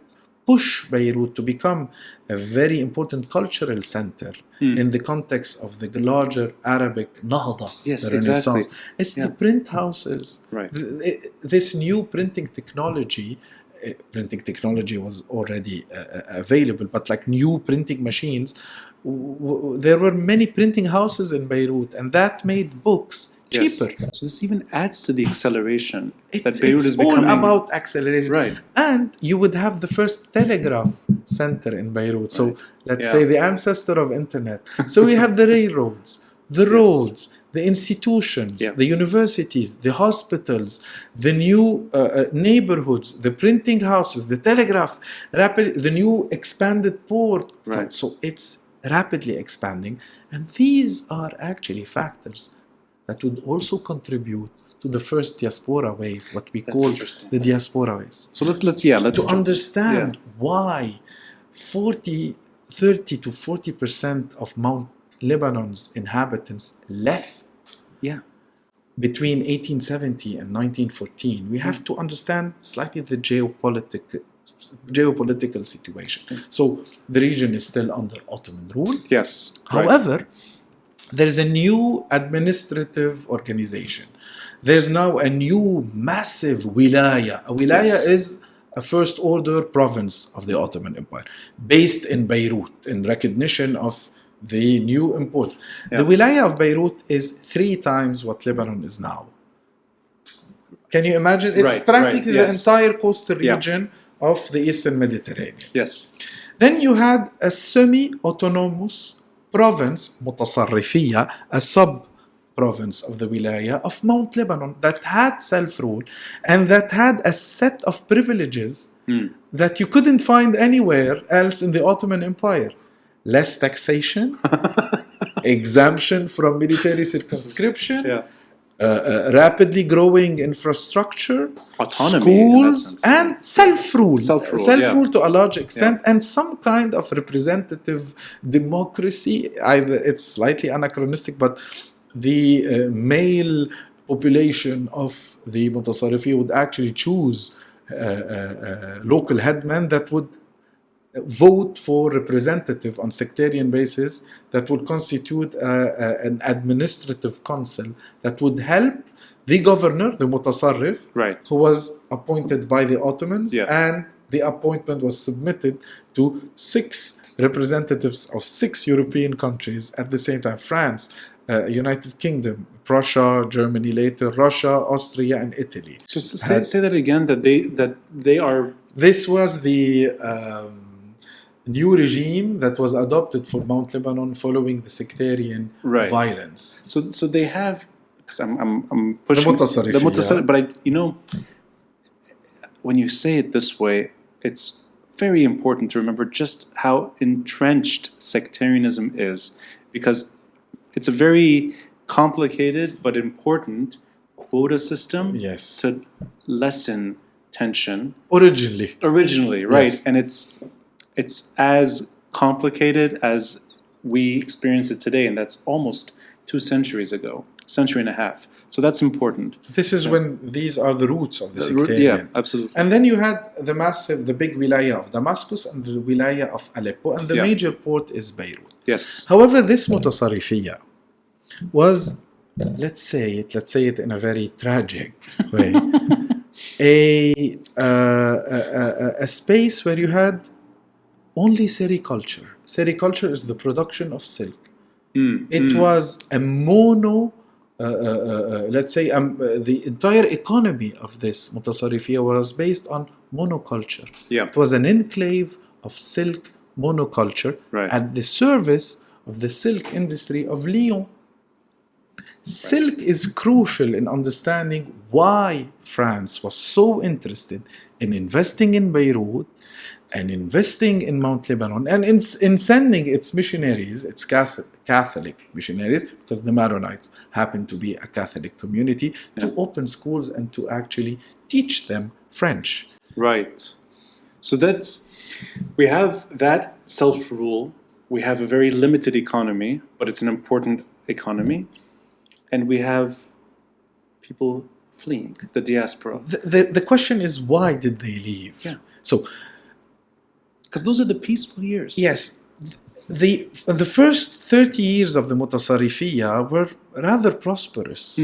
push Beirut to become a very important cultural center in the context of the larger Arabic Nahda, the Renaissance. Exactly. It's the print houses. Right. This new printing technology was already available, but like new printing machines, there were many printing houses in Beirut, and that made books cheaper. So this even adds to the acceleration that Beirut is becoming. It's all about acceleration. Right. And you would have the first telegraph center in Beirut. So let's say the ancestor of internet. So we have the railroads, the roads, the institutions, the universities, the hospitals, the new neighborhoods, the printing houses, the telegraph, the new expanded port. Right. So it's rapidly expanding. And these are actually factors that would also contribute to the first diaspora wave, what we call the diaspora waves. So let's understand why 30 to 40% of Mount Lebanon's inhabitants left between 1870 and 1914. We have to understand slightly the geopolitical situation. So the region is still under Ottoman rule. Yes. However, there's a new administrative organization. There's now a new massive wilaya. A wilaya is a first order province of the Ottoman Empire, based in Beirut in recognition of the new import. The wilaya of Beirut is 3 times what Lebanon is now. Can you imagine? It's practically the entire coastal region of the Eastern Mediterranean. Yes. Then you had a semi-autonomous province, متصرفية, a sub-province of the wilaya of Mount Lebanon that had self-rule and that had a set of privileges that you couldn't find anywhere else in the Ottoman Empire. Less taxation, exemption from military circumscription, rapidly growing infrastructure, autonomy, schools, and self-rule. Self-rule to a large extent, and some kind of representative democracy. Either it's slightly anachronistic, but the male population of the Mutasarrifi would actually choose local headmen that would vote for representative on sectarian basis that would constitute an administrative council that would help the governor, the mutasarrif, who was appointed by the Ottomans, and the appointment was submitted to 6 representatives of 6 European countries at the same time: France, United Kingdom, Prussia, Germany later, Russia, Austria, and Italy. So say that again. That they are. This was the new regime that was adopted for Mount Lebanon following the sectarian Right. violence. So they have, because I'm pushing Mutasarrifiyya. the Mutasarrif, but when you say it this way, it's very important to remember just how entrenched sectarianism is, because it's a very complicated but important quota system Yes. to lessen tension. Originally, Right? Yes. And it's as complicated as we experience it today, and that's almost 2 centuries ago, century and a half. So that's important. This is when these are the roots of the sectarian. Yeah, absolutely. And then you had the big wilaya of Damascus and the wilaya of Aleppo, and the Yeah. major port is Beirut. Yes. However, this Mutasarrifiyya was, let's say it in a very tragic way, a space where you had only sericulture. Sericulture is the production of silk. It was a let's say the entire economy of this Mutasarrifiyya was based on monoculture. Yeah. It was an enclave of silk monoculture Right. at the service of the silk industry of Lyon. Silk is crucial in understanding why France was so interested in investing in Beirut and investing in Mount Lebanon and in sending its missionaries, its Catholic missionaries, because the Maronites happen to be a Catholic community, to open schools and to actually teach them French. Right. So we have that self-rule. We have a very limited economy, but it's an important economy. And we have people fleeing, the diaspora. The question is, why did they leave? Yeah. So, because those are the peaceful years. yes, the first 30 years of the Mutasarrifiyya were rather prosperous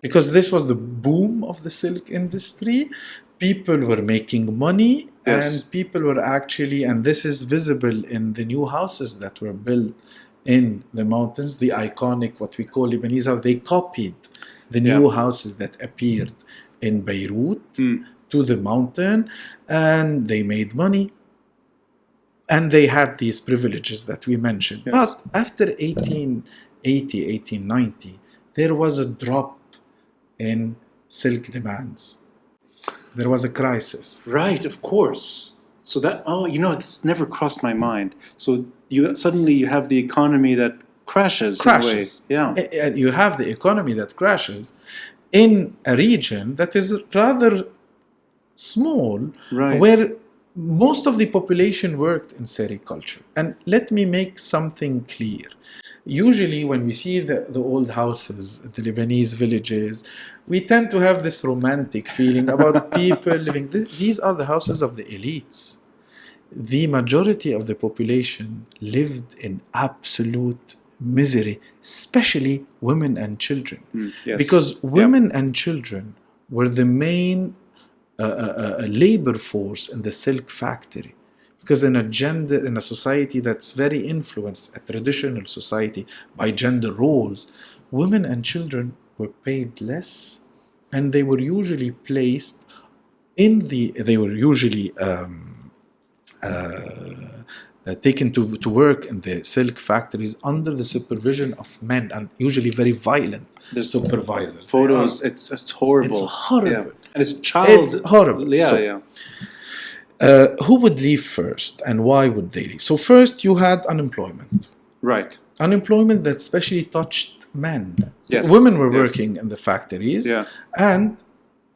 because this was the boom of the silk industry. People were making money, Yes. and people were actually, and this is visible in the new houses that were built in the mountains, the iconic, what we call Lebanese house. They copied the new houses that appeared in Beirut to the mountain, and they made money. And they had these privileges that we mentioned. Yes. But after 1880, 1890, there was a drop in silk demands. There was a crisis. Right, of course. So that's never crossed my mind. So suddenly you have the economy that crashes. In a way. Yeah. And you have the economy that crashes in a region that is rather small, Right. where most of the population worked in sericulture. And let me make something clear. Usually when we see the old houses, the Lebanese villages, we tend to have this romantic feeling about people living. These are the houses of the elites. The majority of the population lived in absolute misery, especially women and children. Yes. Because women and children were the main labor force in the silk factory. Because in a society that's very influenced, a traditional society, by gender roles, women and children were paid less, and they were usually placed they were usually taken to work in the silk factories under the supervision of men, and usually very violent supervisors. Photos, it's horrible. It's horrible. Yeah. And it's It's horrible. Yeah, So, yeah. who would leave first, and why would they leave? So first you had unemployment. Right. Unemployment that especially touched men. Yes. Women were Yes. working in the factories. Yeah. And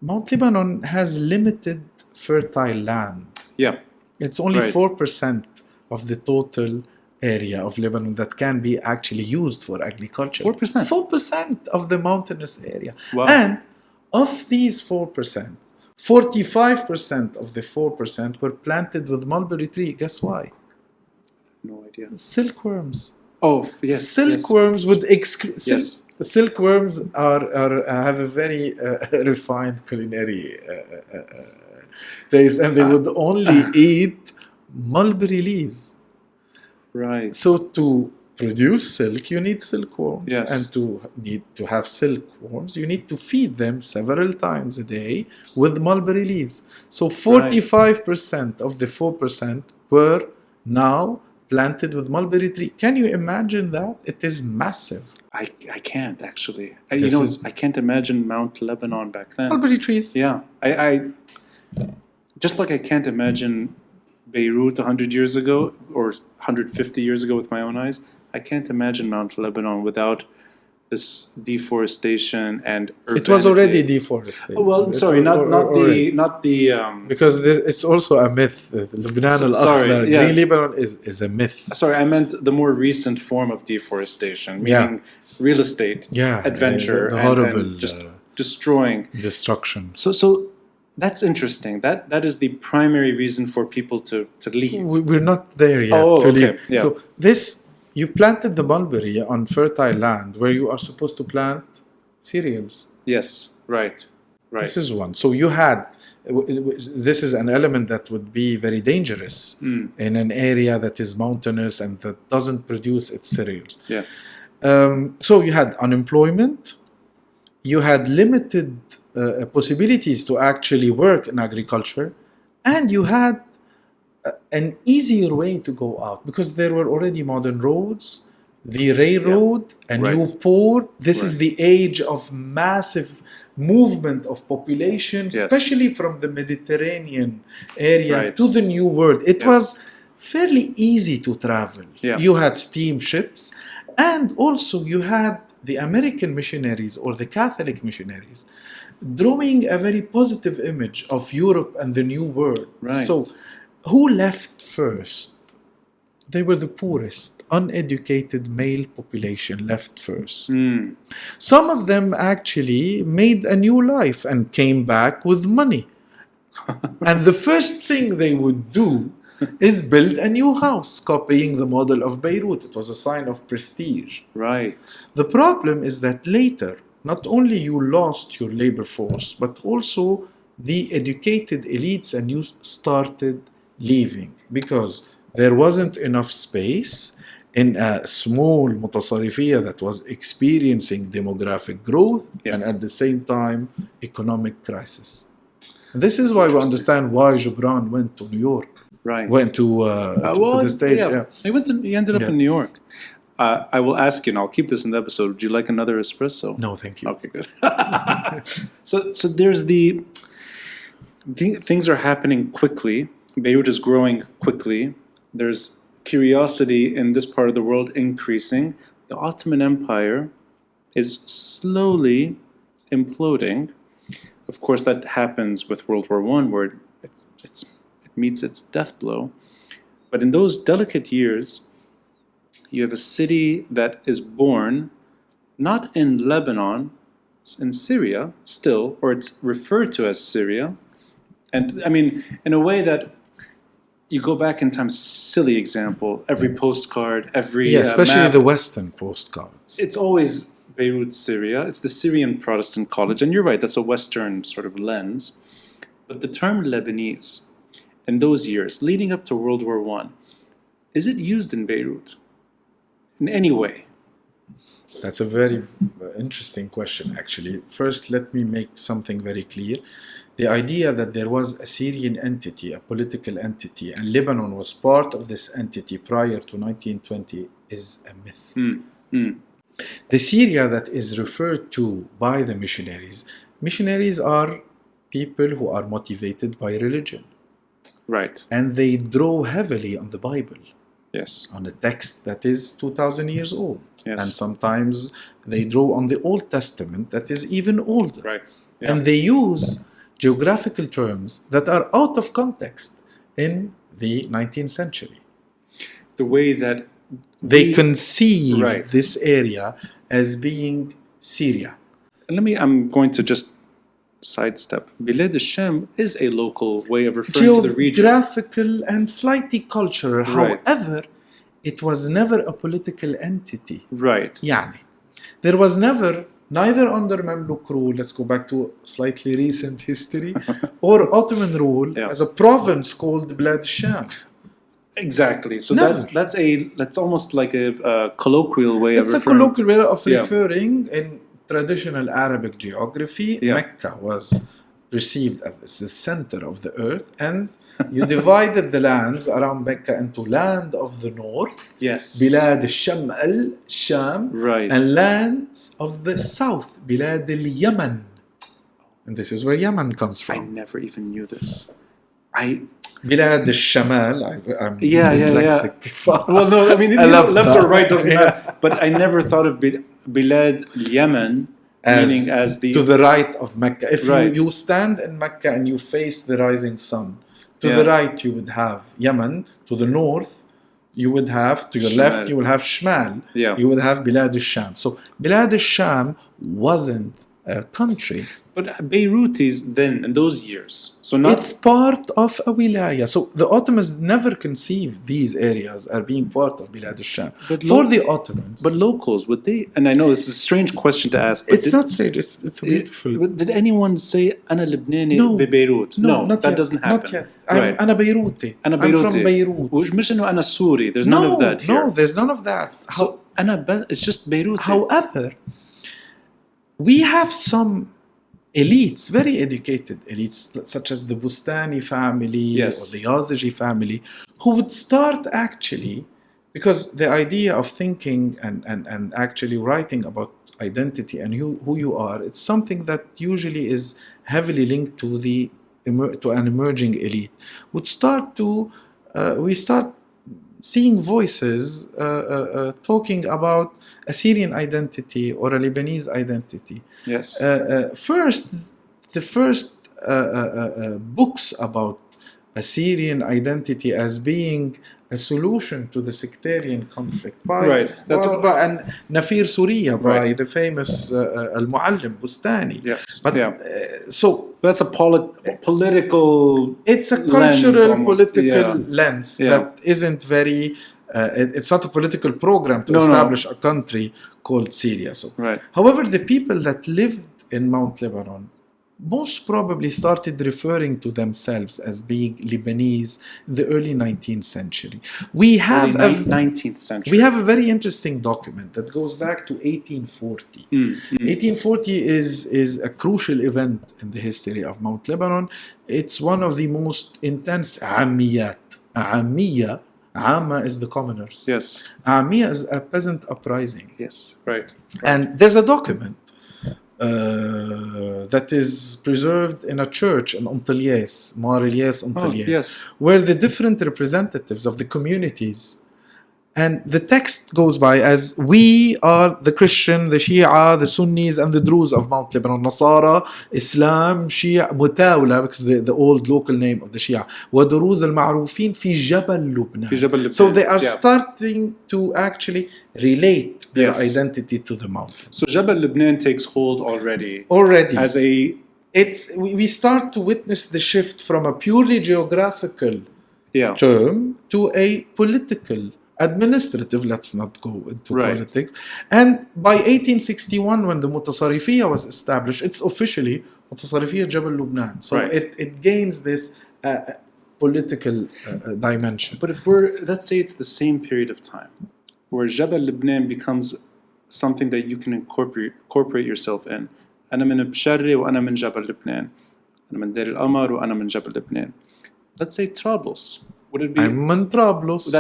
Mount Lebanon has limited fertile land. Yeah. It's only Right. 4% of the total area of Lebanon that can be actually used for agriculture. 4%? 4% of the mountainous area. Wow. And of these 4%, 45% of the 4% were planted with mulberry tree. Guess why? No idea. Silkworms. Oh, yes. Silkworms would exclude. Yes. The silkworms have a very refined culinary taste, and they would only eat mulberry leaves. Right. So to produce silk, you need silkworms, Yes. and to have silkworms, you need to feed them several times a day with mulberry leaves. So 45% of the 4% were now planted with mulberry tree. Can you imagine that? It is massive. I can't actually. This I can't imagine Mount Lebanon back then. Mulberry trees. Yeah, I just like I can't imagine Beirut 100 years ago or 150 years ago with my own eyes. I can't imagine Mount Lebanon without this deforestation and urbanity. It was already deforested. Well, sorry, not the. Because it's also a myth. Lebanon al-Akhdar, yes. Green Lebanon is a myth. Sorry, I meant the more recent form of deforestation, meaning real estate, adventure, the horrible, and just destroying, destruction. So that's interesting. That is the primary reason for people to leave. We're not there yet to leave. Yeah. So you planted the mulberry on fertile land where you are supposed to plant cereals. Yes, right. This is one. So you had, this is an element that would be very dangerous in an area that is mountainous and that doesn't produce its cereals. Yeah. So you had unemployment, you had limited possibilities to actually work in agriculture, and you had an easier way to go out because there were already modern roads, the railroad, a new port. This is the age of massive movement of population, especially from the Mediterranean area to the New World. It was fairly easy to travel. Yeah. You had steamships, and also you had the American missionaries or the Catholic missionaries drawing a very positive image of Europe and the New World. Right. So who left first? They were the poorest, uneducated male population left first. Some of them actually made a new life and came back with money. And the first thing they would do is build a new house, copying the model of Beirut. It was a sign of prestige. Right. The problem is that later, not only you lost your labor force, but also the educated elites and you started leaving because there wasn't enough space in a small mutasarrifiyya that was experiencing demographic growth and at the same time economic crisis. This is why we understand why Gibran went to New York. Right. Went to the States. Yeah. He ended up in New York. I will ask you, and I'll keep this in the episode. Would you like another espresso? No, thank you. Okay, good. So there's things are happening quickly. Beirut is growing quickly. There's curiosity in this part of the world increasing. The Ottoman Empire is slowly imploding. Of course, that happens with World War I, where it meets its death blow. But in those delicate years, you have a city that is born not in Lebanon, it's in Syria still, or it's referred to as Syria. And I mean, in a way that you go back in time, silly example, every postcard, every especially map, the Western postcards. It's always Beirut, Syria. It's the Syrian Protestant College. And you're right, that's a Western sort of lens. But the term Lebanese, in those years, leading up to World War I, is it used in Beirut in any way? That's a very interesting question, actually. First, let me make something very clear. The idea that there was a Syrian entity, a political entity, and Lebanon was part of this entity prior to 1920 is a myth. The Syria that is referred to by the missionaries are people who are motivated by religion. Right. And they draw heavily on the Bible. Yes. On a text that is 2,000 years old. Yes. And sometimes they draw on the Old Testament that is even older. Right. Yeah. And they use geographical terms that are out of context in the 19th century. The way that they conceive this area as being Syria. And I'm going to just sidestep. Bilad al-Sham is a local way of referring to the region. Geographical and slightly cultural. However, it was never a political entity. Right. Yani, there was never, neither under Mamluk rule, let's go back to slightly recent history, or Ottoman rule as a province called Bilad al-Sham. Exactly. So that's almost like a colloquial way of referring. It's a colloquial way of referring in traditional Arabic geography. Mecca was perceived as the center of the earth, and you divided the lands around Mecca into land of the north, Yes. بلاد الشمال, Sham, Right. and lands of the south, بلاد اليمن. And this is where Yemen comes I from. never even knew this. بلاد الشمال, I'm Yeah. dyslexic. Well, no, I mean, left or right doesn't Yeah. matter. But I never thought of Bilad Yemen meaning as the... to the right of Mecca. If Right. you stand in Mecca and you face the rising sun, to the right you would have Yemen, to the north you would have, to your Shmal. left you will have Shmal, Yeah. you would have Bilad al-Sham. So Bilad al-Sham wasn't a country. But Beirut is then, in those years. So not... It's part of a wilaya. So the Ottomans never conceived these areas as being part of Bilad al-Sham. For the Ottomans. But locals, would they... And I know this is a strange question to ask. But It's not strange. It's a beautiful... Did anyone say, أنا لبناني ببيروت? No, not that yet. doesn't happen. Not yet. Right. أنا بيروتي. أنا I'm بيروتي. from Beirut. مش إنه أنا سوري. There's none of that here. No, there's none of that. So it's just Beirut. However, we have some elites, very educated elites, such as the Bustani family Yes. or the Yaziji family, who would start actually, because the idea of thinking and actually writing about identity and who you are, it's something that usually is heavily linked to an emerging elite, would start to, we start seeing voices talking about a Syrian identity or a Lebanese identity. Yes. The first books about a Syrian identity as being a solution to the sectarian conflict by and Nafir Suriya, by the famous Al-Muallim Bustani. Yes. But so that's a political... It's a cultural, political lens Yeah. that isn't very... it's not a political program to establish a country called Syria. So, Right. however, the people that lived in Mount Lebanon most probably started referring to themselves as being Lebanese in the early 19th century. We have 19th century. We have a very interesting document that goes back to 1840. 1840 is a crucial event in the history of Mount Lebanon. It's one of the most intense عاميات. عامية, Amma is the commoners. Yes. Amia is a peasant uprising. Yes. Right. And there's a document that is preserved in a church in Anteliès, Mar Elias Anteliès, yes. where the different representatives of the communities, and the text goes by as we are the Christian, the Shia, the Sunnis, and the Druze of Mount Lebanon, Nasara, Islam, Shia, Mutawla, because the old local name of the Shia, وَدُرُوز المعروفين في جبل لبنان. So they are starting to actually relate their identity to the mountain. So Jabal Lebanon takes hold already. As a... We start to witness the shift from a purely geographical term to a political, administrative, let's not go into politics. And by 1861, when the Mutasarrifiyya was established, it's officially Mutasarrifiyya Jabal Lubnan. So it gains this political dimension. But if let's say it's the same period of time, where Jabal Lebanon becomes something that you can incorporate yourself in. أنا من بشري وأنا من جبل لبنان. أنا من دير القمر وأنا من جبل لبنان. Let's say Trablus. Would it be... I'm من طرابلس.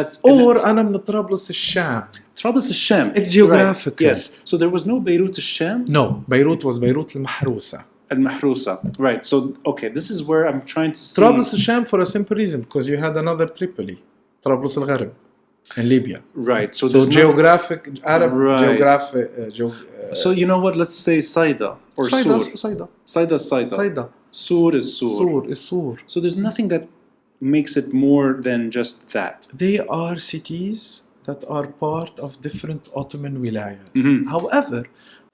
أنا من طرابلس الشام. Trablus الشام. It's geographical. Yes. So there was no Beirut الشام? No. Beirut was Beirut المحروسة. المحروسة. Right. So, okay, this is where I'm trying to see... طرابلس الشام for a simple reason, because you had another Tripoli. طرابلس الغرب. In Libya. Right. So geographic, Arab geographic... so you know what? Let's say Sayda or Sur. Sayda. Sur is Sur. So there's nothing that makes it more than just that. They are cities that are part of different Ottoman wilayas. However,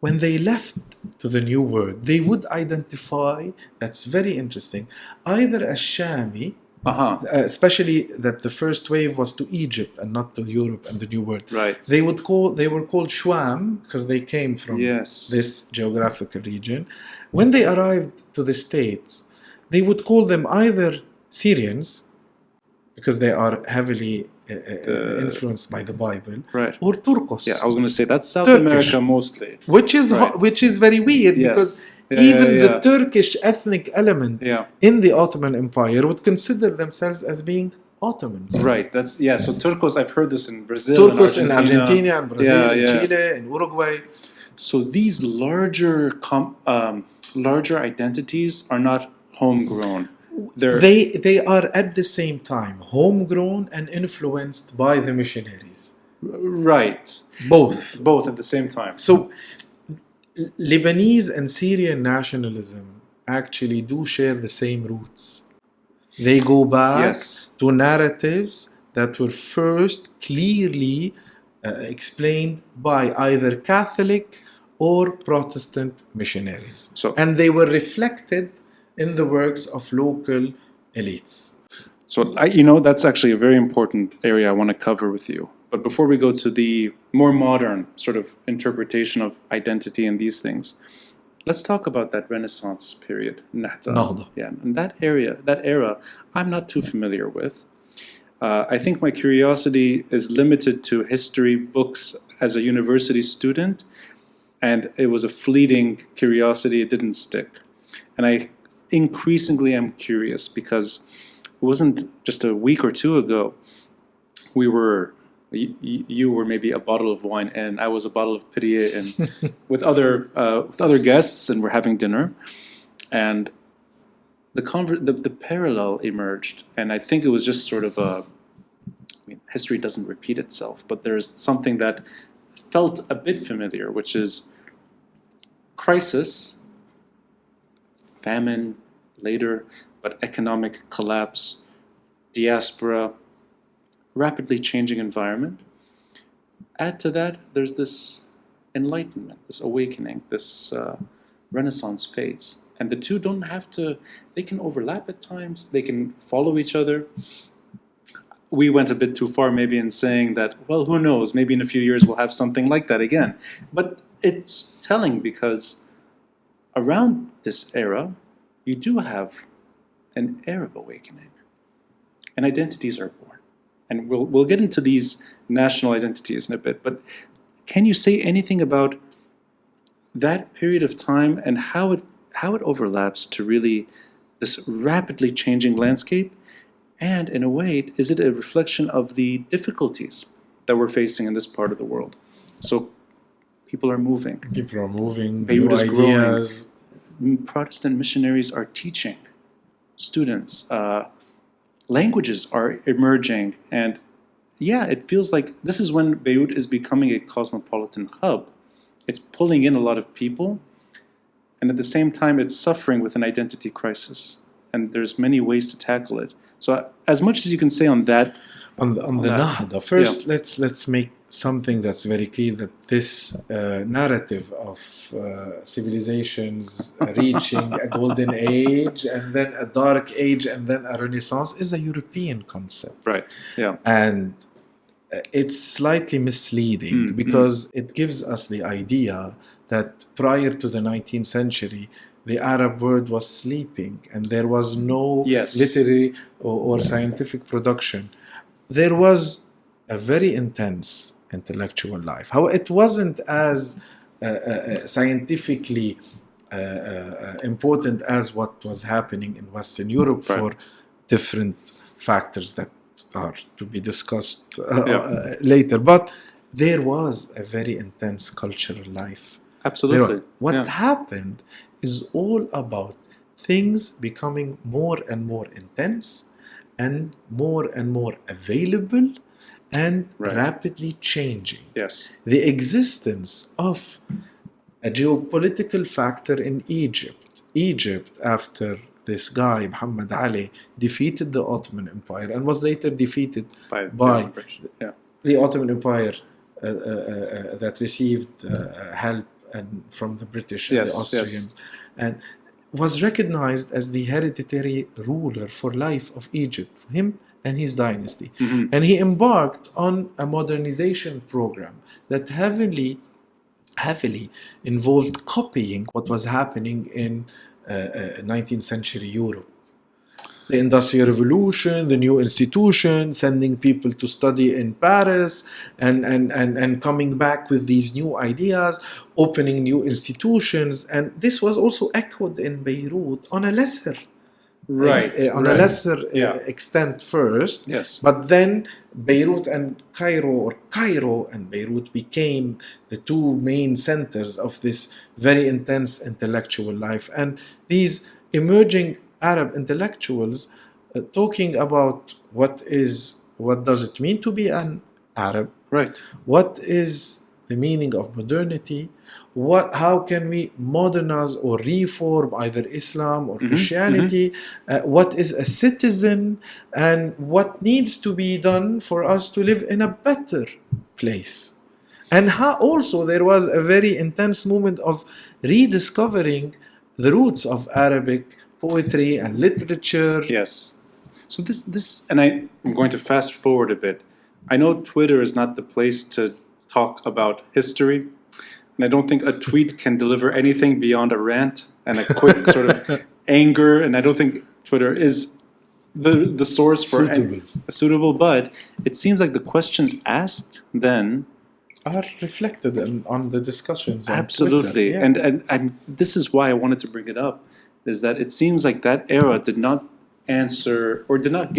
when they left to the New World, they would identify, that's very interesting, either as Shami, especially that the first wave was to Egypt and not to Europe and the New World. Right. They were called Shwam because they came from this geographical region. When they arrived to the States, they would call them either Syrians, because they are heavily influenced by the Bible, or Turcos. Yeah, I was going to say that's South Turkish. America mostly. Which is very weird because Even the Turkish ethnic element Yeah. in the Ottoman Empire would consider themselves as being Ottomans. Right. That's so Turcos. I've heard this in Brazil, Turcos in in Argentina, in Brazil, in Chile, in Uruguay. So these larger identities are not homegrown. They are at the same time homegrown and influenced by the missionaries. Right. Both at the same time. So Lebanese and Syrian nationalism actually do share the same roots. They go back to narratives that were first clearly explained by either Catholic or Protestant missionaries. And they were reflected in the works of local elites. So, that's actually a very important area I want to cover with you. But before we go to the more modern sort of interpretation of identity and these things, let's talk about that Renaissance period, Nahda. Yeah, and that era, I'm not too familiar with. I think my curiosity is limited to history books as a university student, and it was a fleeting curiosity, it didn't stick. And I increasingly am curious because it wasn't just a week or two ago, you were maybe a bottle of wine and I was a bottle of Perrier and with other guests, and we're having dinner, and the parallel emerged, and I think it was just sort of history doesn't repeat itself, but there's something that felt a bit familiar, which is crisis, famine later, but economic collapse, diaspora, rapidly changing environment. Add to that, there's this enlightenment, this awakening, this Renaissance phase. And the two don't have to, they can overlap at times, they can follow each other. We went a bit too far maybe in saying that, well, who knows, maybe in a few years we'll have something like that again. But it's telling because around this era, you do have an Arab awakening, and identities are born. And we'll get into these national identities in a bit, but can you say anything about that period of time and how it overlaps to really this rapidly changing landscape? And in a way, is it a reflection of the difficulties that we're facing in this part of the world? So people are moving. Beirut is growing. Protestant missionaries are teaching students. Languages are emerging, and it feels like this is when Beirut is becoming a cosmopolitan hub. It's pulling in a lot of people, and at the same time it's suffering with an identity crisis, and there's many ways to tackle it. So as much as you can say on that, on the Nahda, first let's make something that's very clear, that this narrative of civilizations reaching a golden age and then a dark age and then a renaissance is a European concept. Right. Yeah. And it's slightly misleading because it gives us the idea that prior to the 19th century, the Arab world was sleeping and there was no literary or scientific production. There was a very intense intellectual life. How it wasn't as scientifically important as what was happening in Western Europe for different factors that are to be discussed later. But there was a very intense cultural life. Absolutely. What happened is all about things becoming more and more intense and more available and rapidly changing. Yes. The existence of a geopolitical factor in Egypt. Egypt, after this guy, Muhammad Ali, defeated the Ottoman Empire and was later defeated by the Ottoman Empire that received help from the British and the Austrians, and was recognized as the hereditary ruler for life of Egypt, for him and his dynasty. And he embarked on a modernization program that heavily involved copying what was happening in 19th century Europe. the Industrial Revolution, the new institution, sending people to study in Paris, and coming back with these new ideas, opening new institutions. And this was also echoed in Beirut on a lesser extent first. Yes. But then Beirut and Cairo and Beirut became the two main centers of this very intense intellectual life. And these emerging Arab intellectuals talking about what does it mean to be an Arab? Right. What is the meaning of modernity? How can we modernize or reform either Islam or Christianity? What is a citizen, and what needs to be done for us to live in a better place? And how also there was a very intense movement of rediscovering the roots of Arabic poetry and literature. Yes. So this, and I'm going to fast forward a bit. I know Twitter is not the place to talk about history. And I don't think a tweet can deliver anything beyond a rant and a quick sort of anger. And I don't think Twitter is the source for suitable. But it seems like the questions asked then are reflected on the discussions. Absolutely. Twitter, yeah. And this is why I wanted to bring it up, is that it seems like that era did not answer or did not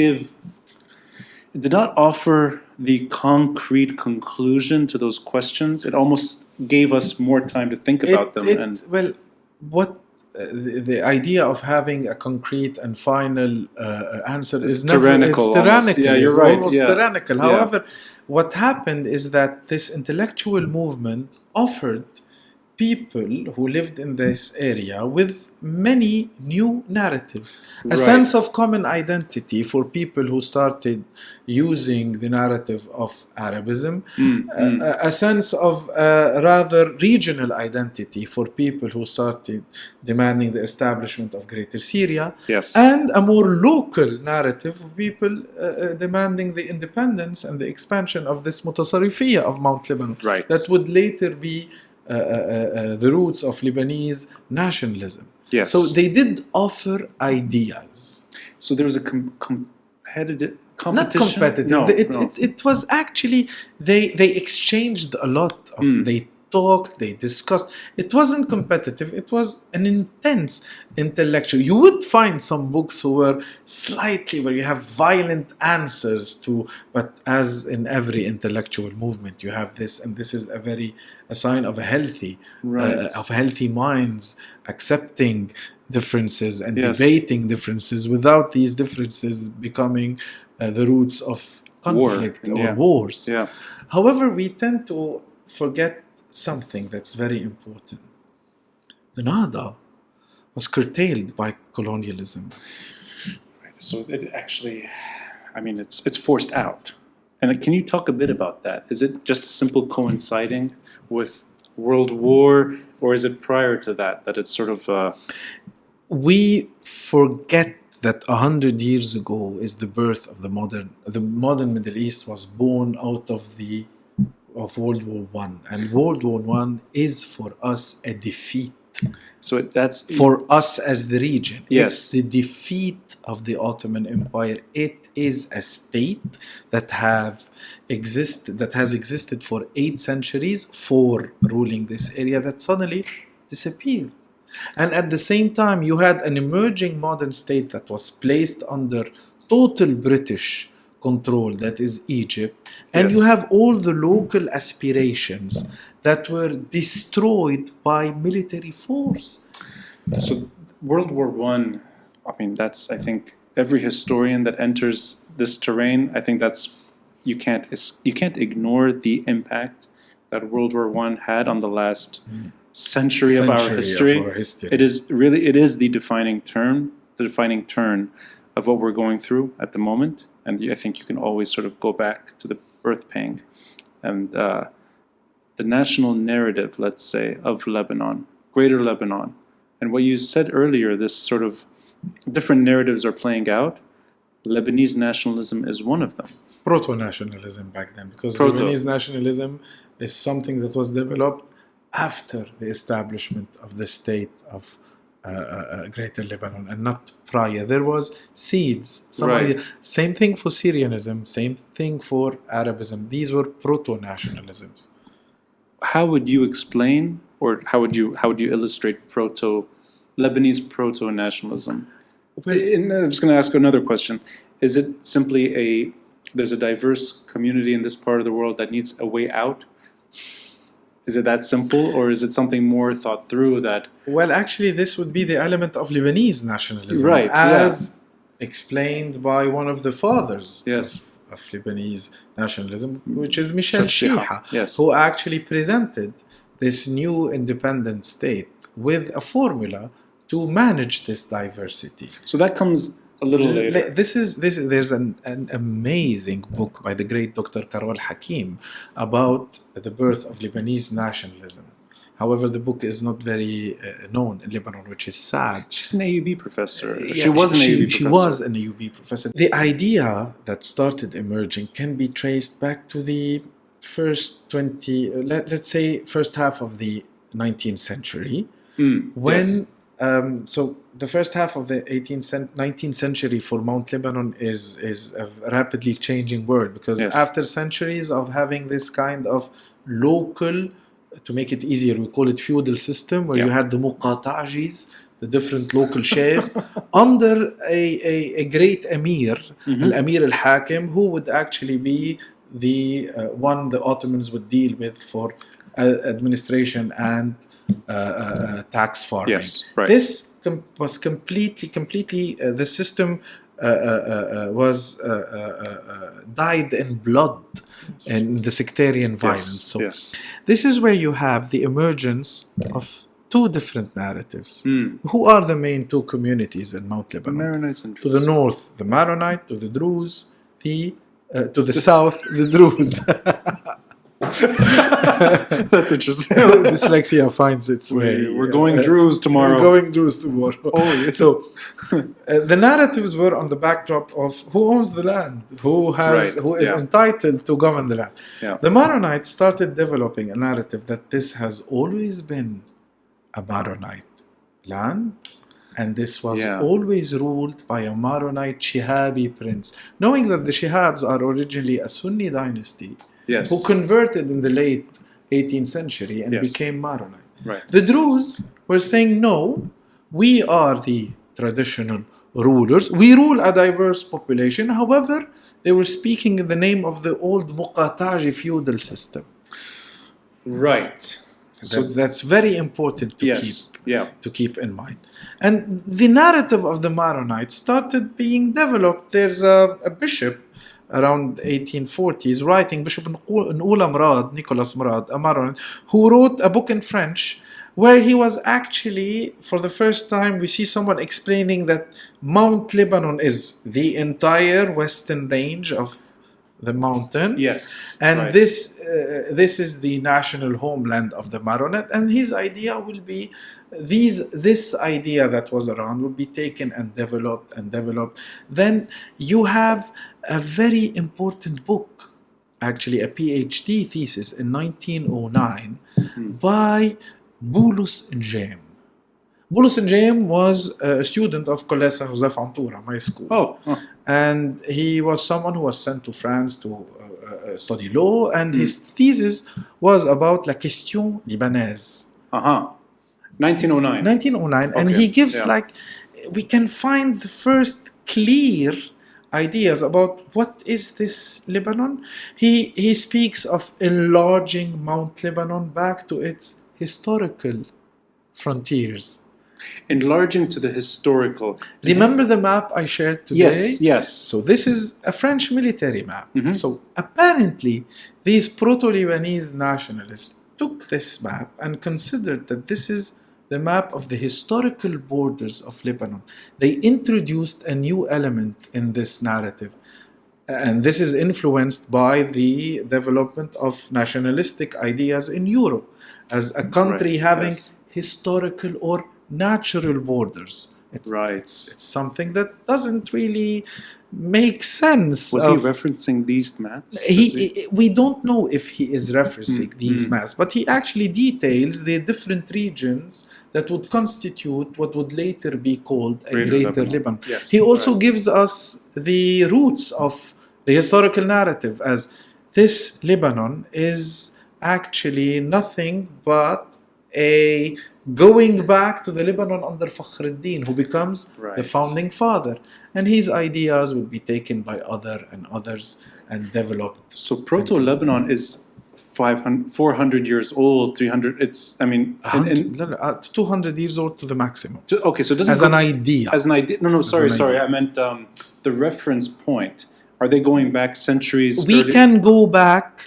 offer the concrete conclusion to those questions. It almost gave us more time to think about them. The idea of having a concrete and final answer is tyrannical. It's tyrannical. Yeah, you're right. Almost tyrannical. However, what happened is that this intellectual movement offered people who lived in this area with many new narratives, a sense of common identity for people who started using the narrative of Arabism, a sense of rather regional identity for people who started demanding the establishment of Greater Syria, and a more local narrative of people demanding the independence and the expansion of this mutasarrifiyya of Mount Lebanon that would later be the roots of Lebanese nationalism. Yes. So they did offer ideas. So there was a competitive competition. Not competitive. No, it was actually they exchanged a lot of. They talked. They discussed. It wasn't competitive. It was an intense intellectual. You would find some books who were slightly where you have violent answers to, but as in every intellectual movement, you have this, and this is a sign of a healthy minds accepting differences and debating differences without these differences becoming the roots of conflict or wars. Yeah. However, we tend to forget something that's very important. The Nahda was curtailed by colonialism. So it actually, I mean, it's forced out. And can you talk a bit about that? Is it just a simple coinciding with World War, or is it prior to that it's sort of... We forget that 100 years ago is the birth of the modern Middle East was born out of World War I, and World War I is for us a defeat. So that's for us as the region. Yes. It's the defeat of the Ottoman Empire. It is a state that has existed for 8 centuries for ruling this area that suddenly disappeared. And at the same time, you had an emerging modern state that was placed under total British control, that is Egypt, and you have all the local aspirations that were destroyed by military force. So World War I mean, that's, I think, every historian that enters this terrain, I think that's, you can't ignore the impact that World War I had on the last century of our history. It is the defining turn of what we're going through at the moment. And I think you can always sort of go back to the birth pang and the national narrative, let's say, of Lebanon, Greater Lebanon. And what you said earlier, this sort of different narratives are playing out. Lebanese nationalism is one of them. Proto-nationalism back then, because Lebanese nationalism is something that was developed after the establishment of the state of Greater Lebanon and not prior. There was seeds, some Right. idea. Same thing for Syrianism, same thing for Arabism. These were proto-nationalisms. How would you explain, or how would you illustrate Lebanese proto-nationalism? And I'm just going to ask another question. Is it simply there's a diverse community in this part of the world that needs a way out? Is it that simple, or is it something more thought through that? Well, actually, this would be the element of Lebanese nationalism, Right, as explained by one of the fathers Yes. of Lebanese nationalism, which is Michel Shiha, Shiha, yes. who actually presented this new independent state with a formula to manage this diversity. So that comes a little later. There's an amazing book by the great Dr. Karwal Hakim about the birth of Lebanese nationalism. However, the book is not very known in Lebanon, which is sad. She's an AUB professor. Yeah, she was an AUB professor. She was an AUB professor. The idea that started emerging can be traced back to the first let's say first half of the 19th century, when yes. So the first half of the 19th century for Mount Lebanon is a rapidly changing world, because Yes. after centuries of having this kind of local, to make it easier, we call it feudal system, where you had the muqata'jis, the different local sheikhs, under a great emir, al-Amir al-Hakim, who would actually be the one the Ottomans would deal with for administration and tax farming. Yes, right. This was completely the system was dyed in blood in the sectarian violence. So yes. this is where you have the emergence of two different narratives. Who are the main two communities in Mount The Lebanon? Maronites and To Druze. the north, the Maronite; to the Druze, to the south, the Druze. That's interesting. Dyslexia finds its way. We're going Druze tomorrow. We're going Druze tomorrow. Oh, yes. So the narratives were on the backdrop of who owns the land, who is entitled to govern the land. Yeah. The Maronites started developing a narrative that this has always been a Maronite land, and this was always ruled by a Maronite Shihabi prince, knowing that the Shihabs are originally a Sunni dynasty. Yes. Who converted in the late 18th century and Yes. became Maronite. Right. The Druze were saying, no, we are the traditional rulers. We rule a diverse population. However, they were speaking in the name of the old Muqataji feudal system. Right. So that's very important to keep in mind. And the narrative of the Maronites started being developed. There's a bishop around 1840s writing, Bishop Nula Murad, Nicholas Murad, a Maronite, who wrote a book in French where he was actually, for the first time, we see someone explaining that Mount Lebanon is the entire western range of the mountains. Yes. And this is the national homeland of the Maronite, and his idea will be this idea that was around will be taken and developed. Then you have a very important book, actually a PhD thesis in 1909 by Boulos Njem. Boulos Njem was a student of Collège Joseph Antoura, my school. And he was someone who was sent to France to study law, and his thesis was about la question libanaise. 1909. 1909, and he gives we can find the first clear ideas about what is this Lebanon. He speaks of enlarging Mount Lebanon back to its historical frontiers. Enlarging to the historical. Remember the map I shared today? Yes. So this is a French military map. So apparently these proto-Lebanese nationalists took this map and considered that this is the map of the historical borders of Lebanon. They introduced a new element in this narrative. And this is influenced by the development of nationalistic ideas in Europe as a country having historical or natural borders. It's something that doesn't really makes sense. Was he referencing these maps? We don't know if he is referencing these maps, but he actually details the different regions that would constitute what would later be called a Greater Lebanon. Yes, he also gives us the roots of the historical narrative as this Lebanon is actually nothing but a going back to the Lebanon under Fakhruddin, who becomes the founding father. And his ideas would be taken by others and developed. So Proto-Lebanon is 400 years old, 300, 200 years old to the maximum. Okay, so it doesn't as an idea. As an idea. No, sorry. I meant the reference point. Are they going back centuries? We can go back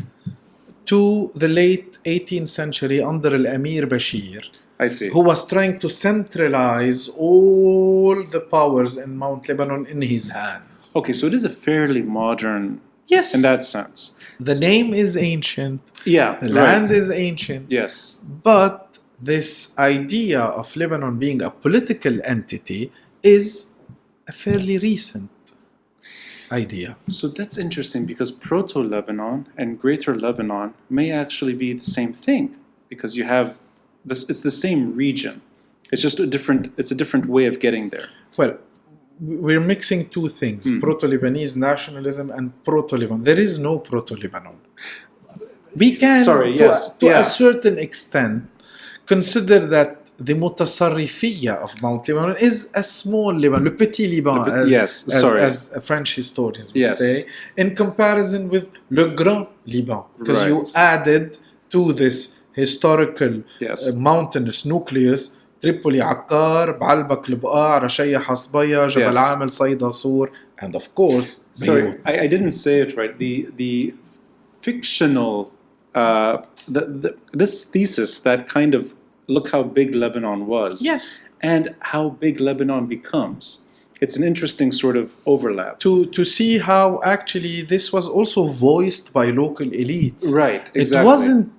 to the late 18th century under Al-Amir Bashir. I see. Who was trying to centralize all the powers in Mount Lebanon in his hands. Okay, so it is a fairly modern, yes, in that sense. The name is ancient. Yeah, the land is ancient. Yes. But this idea of Lebanon being a political entity is a fairly recent idea. So that's interesting because Proto-Lebanon and Greater Lebanon may actually be the same thing because you have this, it's the same region. It's just a different way of getting there. Well, we're mixing two things, Proto-Lebanese nationalism and Proto-Lebanon. There is no Proto-Lebanon. We can, to a certain extent, consider that the Mutasarrifiyya of Mount Lebanon is a small Lebanon, le petit Liban, as French historians would say, in comparison with le grand Liban, because you added to this historical mountainous nucleus Tripoli, Akkar, Baalbek, Libqa, Rashaya, Hasbaya, Jabal Amel, Sayda, Sur, and of course, Beirut. Sorry, I didn't say it right. The fictional, this thesis that kind of look how big Lebanon was, and how big Lebanon becomes. It's an interesting sort of overlap. To see how actually this was also voiced by local elites. Right, exactly. It wasn't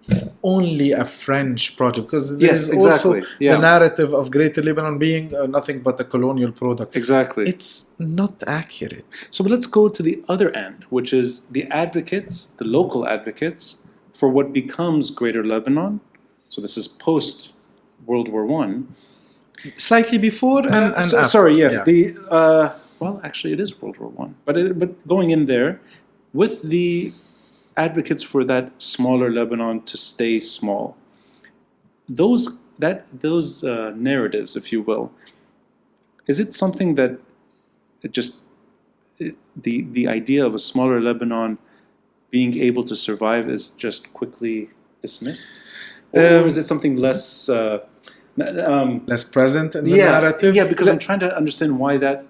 only a French project, because there is also the narrative of Greater Lebanon being nothing but a colonial product. Exactly. It's not accurate. So but let's go to the other end, which is the advocates, the local advocates, for what becomes Greater Lebanon. So this is post World War I. Slightly before and after. Sorry, yes. Yeah. Well, actually, it is World War I. But going in there, with the advocates for that smaller Lebanon to stay small, those narratives, if you will, is it something that the idea of a smaller Lebanon being able to survive is just quickly dismissed, or is it something less? Less present in the narrative? Yeah, because I'm trying to understand why that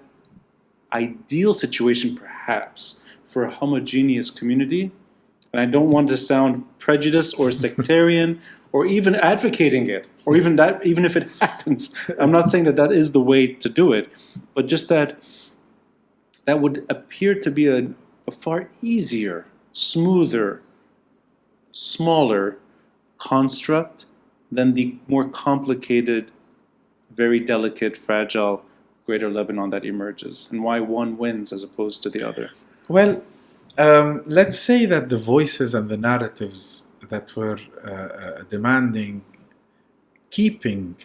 ideal situation, perhaps, for a homogeneous community, and I don't want to sound prejudiced or sectarian or even advocating it, or even if it happens. I'm not saying that is the way to do it, but just that would appear to be a far easier, smoother, smaller construct than the more complicated, very delicate, fragile Greater Lebanon that emerges, and why one wins as opposed to the other. Well, let's say that the voices and the narratives that were demanding keeping...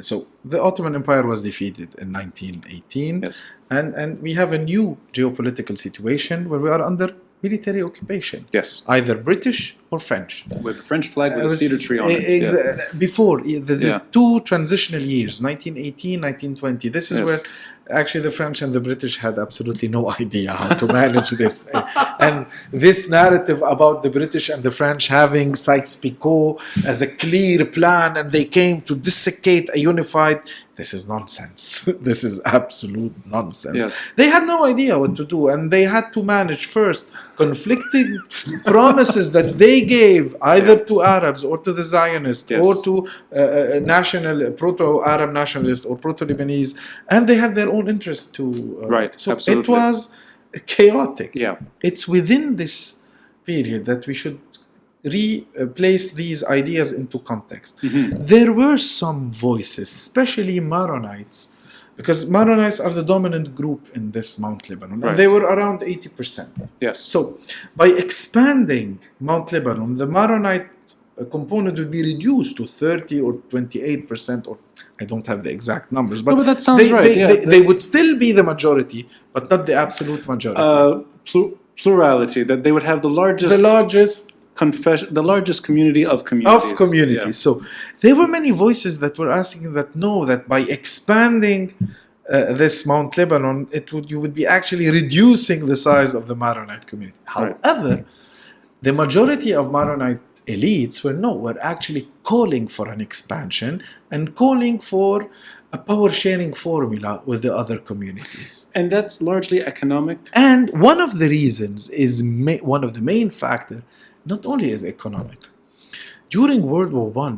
So the Ottoman Empire was defeated in 1918, and we have a new geopolitical situation where we are under military occupation. Yes. Either British or French. With a French flag with a cedar tree on it. Before, the two transitional years, 1918, 1920, this is where actually the French and the British had absolutely no idea how to manage this. And this narrative about the British and the French having Sykes-Picot as a clear plan and they came to dissecate a unified... This is nonsense. This is absolute nonsense. Yes. They had no idea what to do, and they had to manage first conflicting promises that they gave either to Arabs or to the Zionists or to proto-Arab nationalists or proto-Lebanese, and they had their own interest to... So absolutely. It was chaotic. Yeah. It's within this period that we should replace these ideas into context. Mm-hmm. There were some voices, especially Maronites, because Maronites are the dominant group in this Mount Lebanon. Right. And they were around 80%. Yes. So by expanding Mount Lebanon, the Maronite component would be reduced to 30 or 28%, or I don't have the exact numbers. But, no, but that sounds right. They would still be the majority, but not the absolute majority. Plurality, that they would have the largest community of communities. Yeah. So there were many voices that were asking that by expanding this Mount Lebanon, you would be actually reducing the size of the Maronite community. Right. However, the majority of Maronite elites were actually calling for an expansion and calling for a power sharing formula with the other communities. And that's largely economic. And one of the reasons is one of the main factors, not only is economic. During World War I,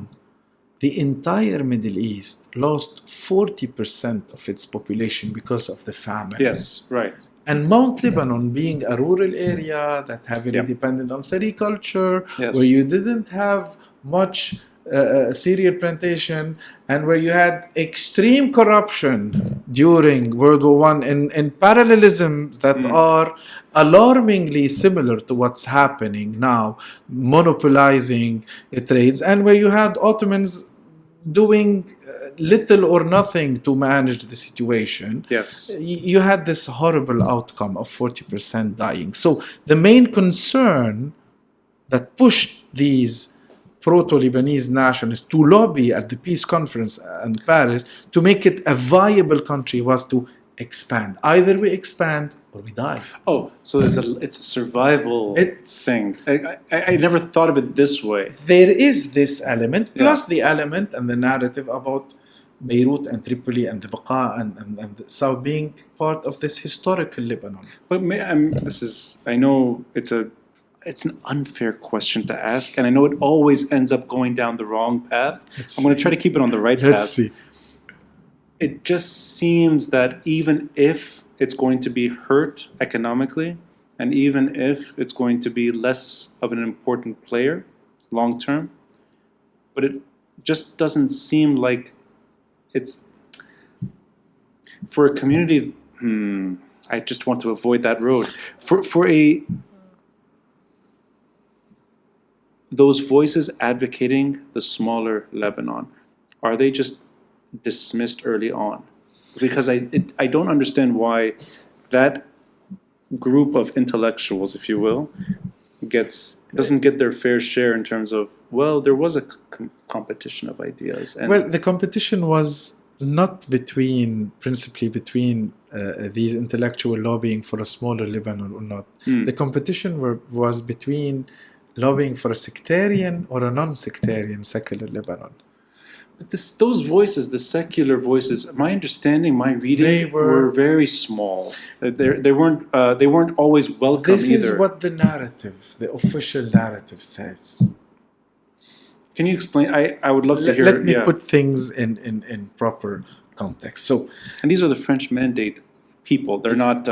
the entire Middle East lost 40% of its population because of the famine. Yes, right. And Mount Lebanon being a rural area that heavily depended on sericulture, where you didn't have much cereal plantation, and where you had extreme corruption during World War I in parallelisms that are alarmingly similar to what's happening now, monopolizing trades, and where you had Ottomans doing little or nothing to manage the situation. Yes. You had this horrible outcome of 40% dying. So the main concern that pushed these proto-Lebanese nationalists to lobby at the peace conference in Paris to make it a viable country was to expand. Either we expand or we die. Oh, so it's a survival thing. I never thought of it this way. There is this element, plus the element and the narrative about Beirut and Tripoli and the Baqa and the South being part of this historical Lebanon. But I know it's an unfair question to ask, and I know it always ends up going down the wrong path. I'm going to try to keep it on the right path. Let's see. It just seems that even if it's going to be hurt economically, and even if it's going to be less of an important player long term, but it just doesn't seem like it's for a community. I just want to avoid that road. Those voices advocating the smaller Lebanon, are they just dismissed early on? Because I don't understand why that group of intellectuals, if you will, doesn't get their fair share in terms of, well, there was a competition of ideas. And the competition was not principally between these intellectual lobbying for a smaller Lebanon or not. The competition was between lobbying for a sectarian or a non-sectarian secular Lebanon. But those voices, the secular voices, my understanding, my reading, were very small. They weren't always welcome either. This is what the official narrative says. Can you explain? I would love to hear. Let me put things in proper context. And these are the French mandate people. They're not.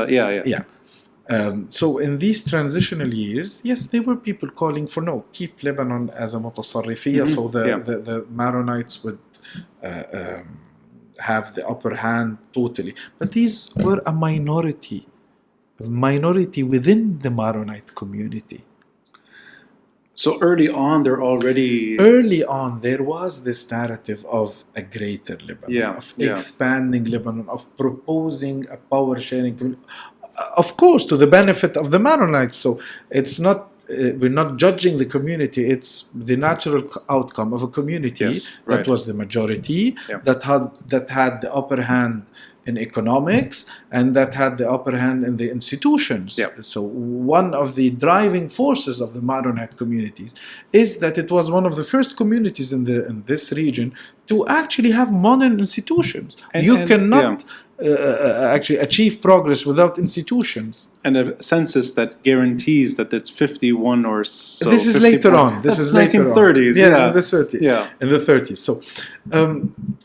So in these transitional years, yes, there were people calling for keep Lebanon as a mutasarrifiyya, so the Maronites would have the upper hand totally. But these were a minority within the Maronite community. So early on, there was this narrative of a greater Lebanon, of expanding Lebanon, of proposing a power sharing community. Of course, to the benefit of the Maronites. So it's not we're not judging the community. It's the natural outcome of a community that was the majority, that had the upper hand in economics, and that had the upper hand in the institutions. So one of the driving forces of the Maronite communities is that it was one of the first communities in this region to actually have modern institutions. You cannot actually achieve progress without institutions. And a census that guarantees that it's 51 or so. This is later on. This is 1930s. Yes, in the 30s. So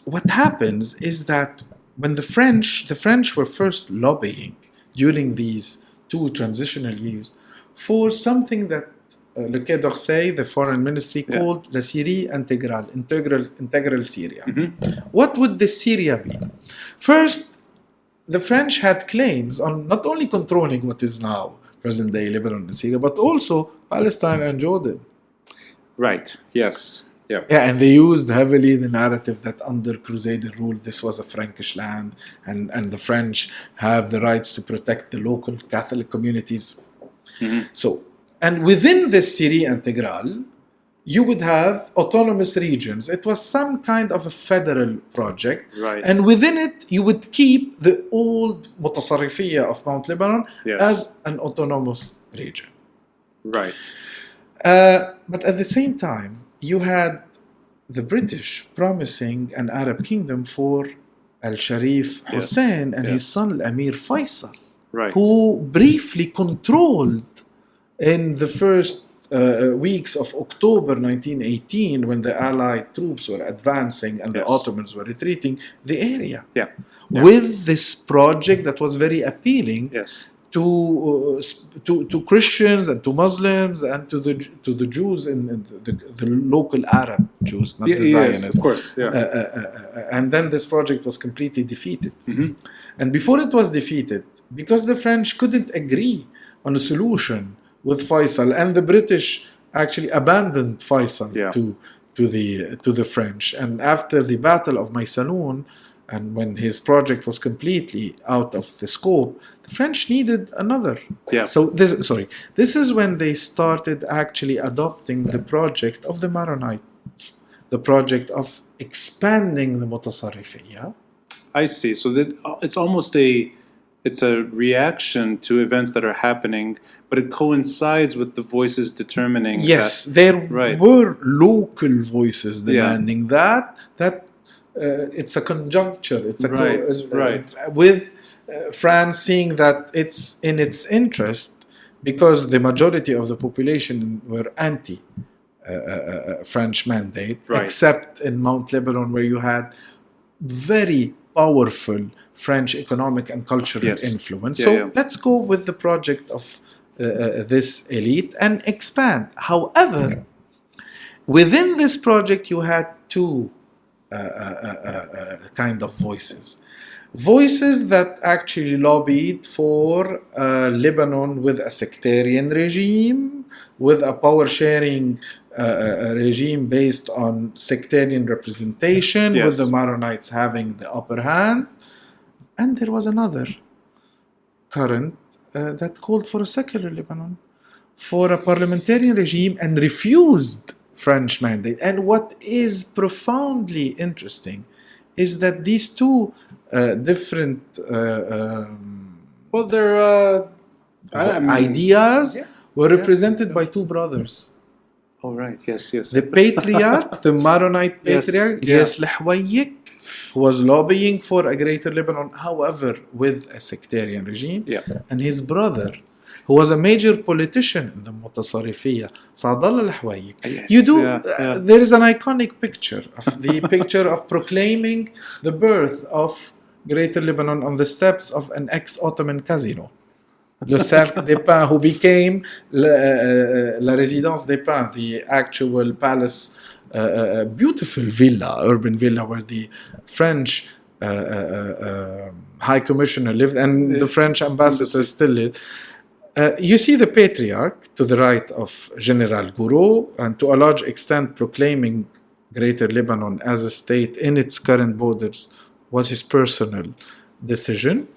what happens is that when the French were first lobbying during these two transitional years for something that Le Quai d'Orsay, the foreign ministry, called the Syrie integral Syria. What would the Syria be? First, the French had claims on not only controlling what is now present-day Lebanon and Syria, but also Palestine and Jordan. Right. Yes. Yeah. Yeah, and they used heavily the narrative that under Crusader rule, this was a Frankish land, and the French have the rights to protect the local Catholic communities. So, and within this Syrie intégrale, you would have autonomous regions. It was some kind of a federal project. Right. And within it, you would keep the old Mutasarrifiyya of Mount Lebanon as an autonomous region. Right. But at the same time, you had the British promising an Arab kingdom for Al-Sharif Hussein and his son Amir Faisal, who briefly controlled in the first weeks of October 1918, when the Allied troops were advancing and the Ottomans were retreating, the area. With this project that was very appealing to Christians and to Muslims and to the Jews and the local Arab Jews, not the Zionists. Yes, of course. And then this project was completely defeated. And before it was defeated, because the French couldn't agree on a solution with Faisal, and the British actually abandoned Faisal to the French. And after the Battle of Maysanoun, and when his project was completely out of the scope, the French needed another. So this is when they started actually adopting the project of the Maronites, the project of expanding the Mutasarrifiyya. I see. So that it's a reaction to events that are happening, but it coincides with the voices determining there were local voices demanding that it's a conjuncture. It's a with France seeing that it's in its interest, because the majority of the population were anti French mandate, except in Mount Lebanon, where you had very powerful French economic and cultural influence. Let's go with the project of this elite and expand. However, within this project, you had two kind of voices that actually lobbied for Lebanon with a sectarian regime, with a power sharing regime based on sectarian representation, with the Maronites having the upper hand. And there was another current that called for a secular Lebanon, for a parliamentarian regime, and refused French mandate. And what is profoundly interesting is that these two different ideas were represented by two brothers. Oh, right. Yes. The patriarch, the Maronite patriarch, Diaspora al-Hayek, who was lobbying for a greater Lebanon, however, with a sectarian regime, and his brother, who was a major politician in the Mutasarrifiyya, Saydet el Bzez. There is an iconic picture of the picture of proclaiming the birth of Greater Lebanon on the steps of an ex-Ottoman casino, Le Cercle des Pins, who became La Résidence des Pins, the actual palace, beautiful villa, urban villa, where the French High Commissioner lived and the French ambassador still lived. You see the patriarch to the right of General Gouraud, and to a large extent proclaiming Greater Lebanon as a state in its current borders was his personal decision.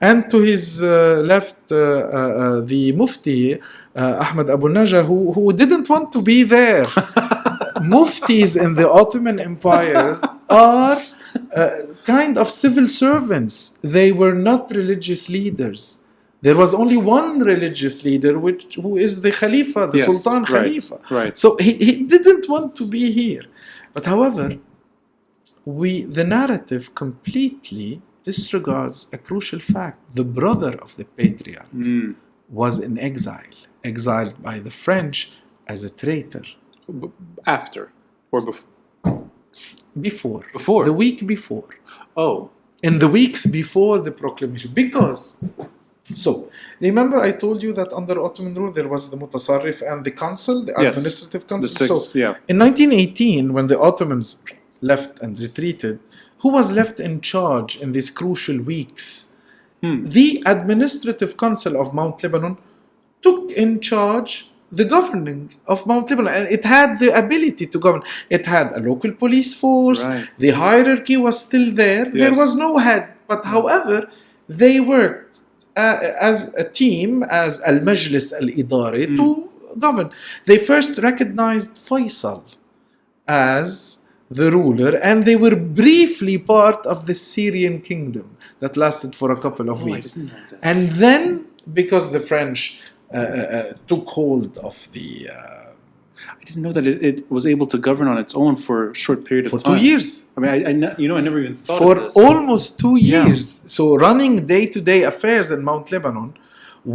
And to his left, the Mufti, Ahmed Abu Najah, who didn't want to be there. Muftis in the Ottoman empires are kind of civil servants. They were not religious leaders. There was only one religious leader, who is the Khalifa, the Sultan Khalifa. So he didn't want to be here. But however, the narrative completely disregards a crucial fact. The brother of the patriarch was in exile, exiled by the French as a traitor. After or before? Before. The week before. Oh. In the weeks before the proclamation. Because, so, remember I told you that under Ottoman rule there was the Mutasarrif and the council, the administrative council. In 1918, when the Ottomans left and retreated, who was left in charge in these crucial weeks The administrative council of Mount Lebanon took in charge the governing of Mount Lebanon, and it had the ability to govern. It had a local police force. Right. The hierarchy was still there. There Yes. was no head, but however, they worked as a team, as al-Majlis al-Idari, to govern. They first recognized Faisal as the ruler, and they were briefly part of the Syrian kingdom that lasted for a couple of I weeks. didn't know this. And then, because the French took hold of the I didn't know that it was able to govern on its own for a short period for of time. 2 years, I mean, I never even thought for of this. almost 2 Yeah. years. So running day-to-day affairs in Mount Lebanon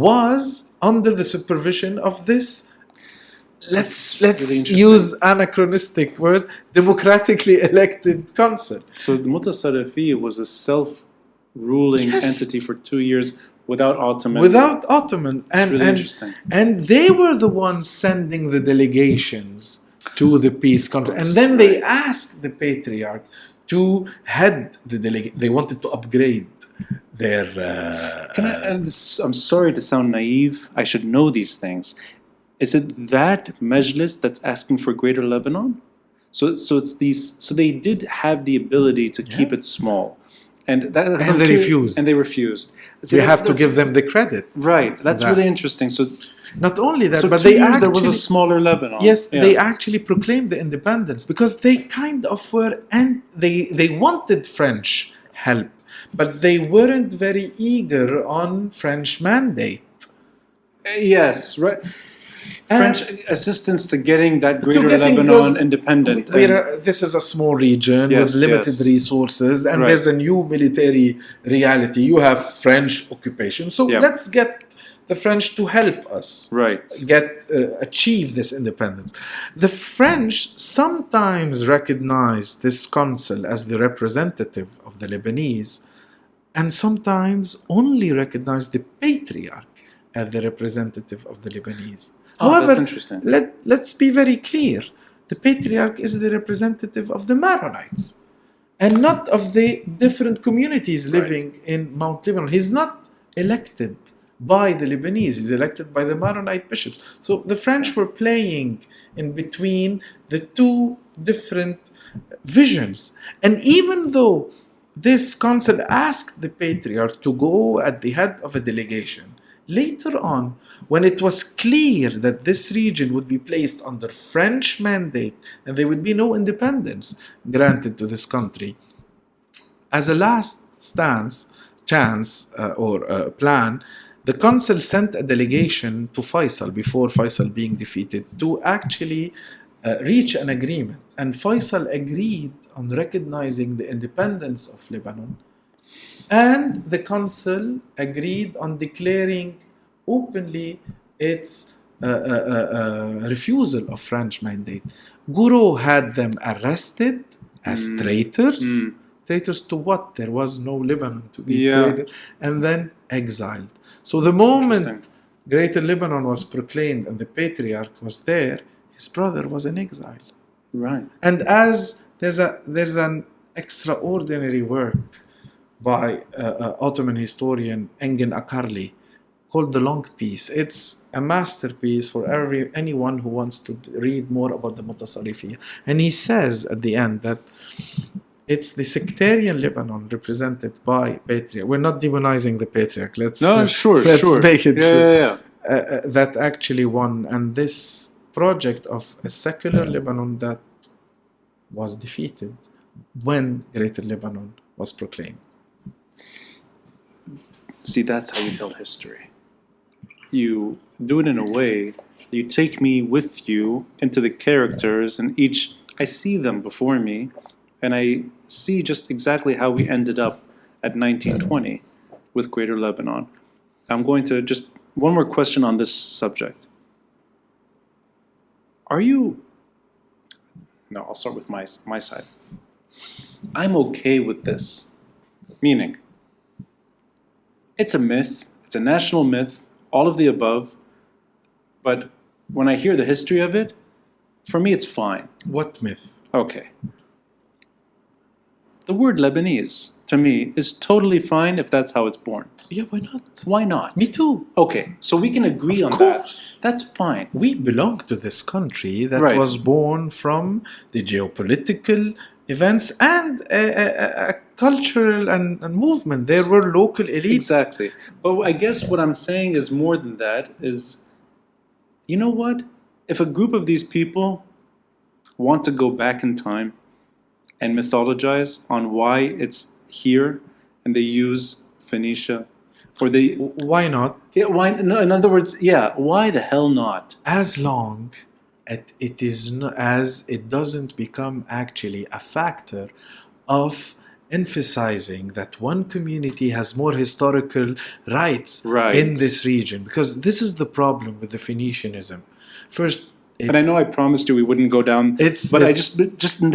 was under the supervision of this. Let's really interesting. use anachronistic words, democratically elected council. So the Mutasarrifiyya was a self-ruling Yes. entity for 2 years without Ottoman. Without Ottoman, really interesting. and they were the ones sending the delegations to the peace conference, and then they asked the patriarch to head the delegation. They wanted to upgrade their. I'm sorry to sound naive. I should know these things. Is it that Majlis that's asking for Greater Lebanon? So it's these. So they did have the ability to keep it small, and they refused. And they refused. So We that's- have to that's- give them the credit. Right. That's that. really interesting. So Not only that, so but 2 they years actually there was a smaller Lebanon. yes, Yeah. they actually proclaimed the independence because they kind of were, and they wanted French help, but they weren't very eager on French mandate. Yes, right. French assistance to getting that Greater getting Lebanon those- independent. This is a small region Yes, with limited yes. resources, and Right. there's a new military reality. You have French occupation, so Yeah. let's get the French to help us Right. achieve this independence. The French sometimes recognize this council as the representative of the Lebanese, and sometimes only recognize the patriarch as the representative of the Lebanese. Oh, However, that's interesting. let's be very clear. The patriarch is the representative of the Maronites and not of the different communities living in Mount Lebanon. He's not elected by the Lebanese. He's elected by the Maronite bishops. So the French were playing in between the two different visions. And even though this council asked the patriarch to go at the head of a delegation, later on, when it was clear that this region would be placed under French mandate and there would be no independence granted to this country, as a last plan, the council sent a delegation to Faisal before Faisal being defeated to actually reach an agreement. And Faisal agreed on recognizing the independence of Lebanon, and the council agreed on declaring openly its refusal of French mandate. Gouraud had them arrested as traitors. Traitors to what? There was no Lebanon to be traitor. And then exiled. So the moment Greater Lebanon was proclaimed and the patriarch was there, his brother was in exile. Right. And as there's an extraordinary work by Ottoman historian Engin Akarli called The Long Peace. It's a masterpiece for anyone who wants to read more about the Mutasarrifiyya. And he says at the end that it's the sectarian Lebanon represented by patriarch. We're not demonizing the patriarch. Let's make it true. That actually won. And this project of a secular Lebanon that was defeated when Greater Lebanon was proclaimed. See, that's how you tell history. You do it in a way, you take me with you into the characters, and I see them before me, and I see just exactly how we ended up at 1920 with Greater Lebanon. I'm going to just, one more question on this subject. No, I'll start with my side. I'm okay with this, meaning, it's a myth, it's a national myth, all of the above, but when I hear the history of it, for me it's fine. What myth? Okay. The word Lebanese, to me, is totally fine if that's how it's born. Yeah, why not? Why not? Me too. Okay, so we can agree on Of course. that. That's fine. We belong to this country that Right. was born from the geopolitical events and a cultural and movement. There were local elites. Exactly. But I guess what I'm saying is more than that is, you know what? If a group of these people want to go back in time and mythologize on why it's here, and they use Phoenicia, or they, Why not? yeah, why? No, in other words, yeah, why the hell not? As long as it doesn't become actually a factor of emphasizing that one community has more historical rights Right. in this region, because this is the problem with the Phoenicianism. First, And I know I promised you we wouldn't go down, but I just in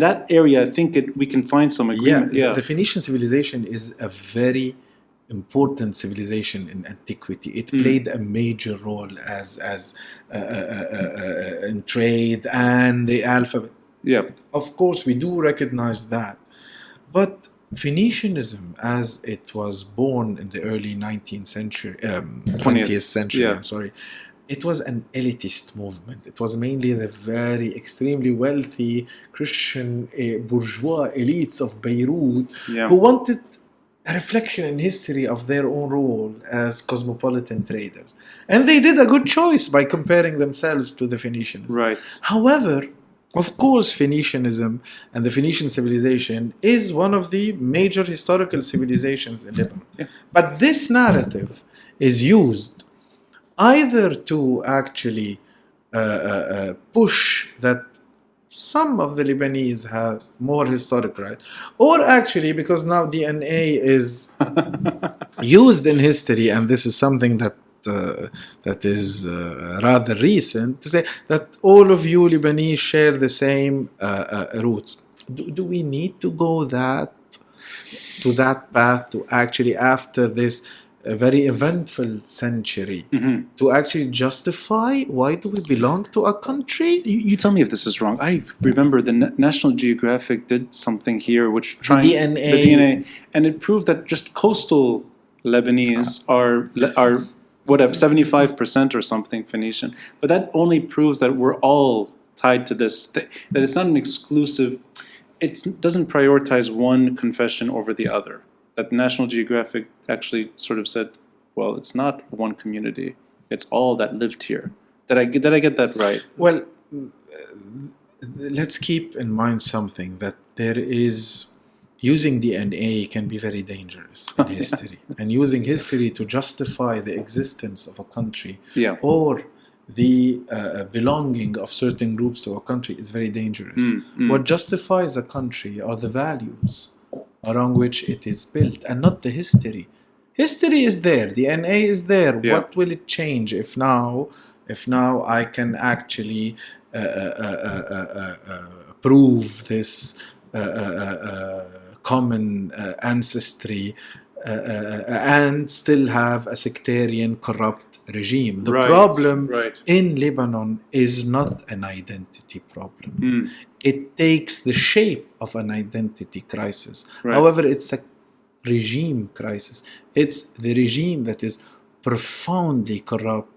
that area, I think we can find some agreement. Yeah, the Phoenician civilization is a very important civilization in antiquity. It played a major role as in trade and the alphabet. yeah, Of course, we do recognize that, but Phoenicianism, as it was born in the early 19th century, 20th century, yeah. I'm sorry, it was an elitist movement. It was mainly the very extremely wealthy Christian bourgeois elites of Beirut Yeah. who wanted a reflection in history of their own role as cosmopolitan traders. And they did a good choice by comparing themselves to the Phoenicians. Right. However, of course, Phoenicianism and the Phoenician civilization is one of the major historical civilizations in Lebanon. Yeah. But this narrative is used either to actually push that some of the Lebanese have more historic right, or actually because now DNA is used in history, and this is something that is rather recent, to say that all of you Lebanese share the same roots. Do we need to go to that path to actually, after this a very eventful century, to actually justify why do we belong to a country? You tell me if this is wrong. I remember the National Geographic did something here, which The DNA, and it proved that just coastal Lebanese are whatever 75% or something Phoenician. But that only proves that we're all tied to this. That it's not an exclusive. It doesn't prioritize one confession over the other. That National Geographic actually sort of said, well, it's not one community. It's all that lived here. Did I get that right? Well, let's keep in mind something, that there is, using DNA can be very dangerous in history. And using history to justify the existence of a country, Yeah. or the belonging of certain groups to a country is very dangerous. What justifies a country are the values around which it is built, and not the history. History is there, DNA is there. Yeah. What will it change if now I can actually prove this common ancestry and still have a sectarian, corrupt regime? The Right, problem right. in Lebanon is not an identity problem. It takes the shape of an identity crisis. Right. However, it's a regime crisis. It's the regime that is profoundly corrupt,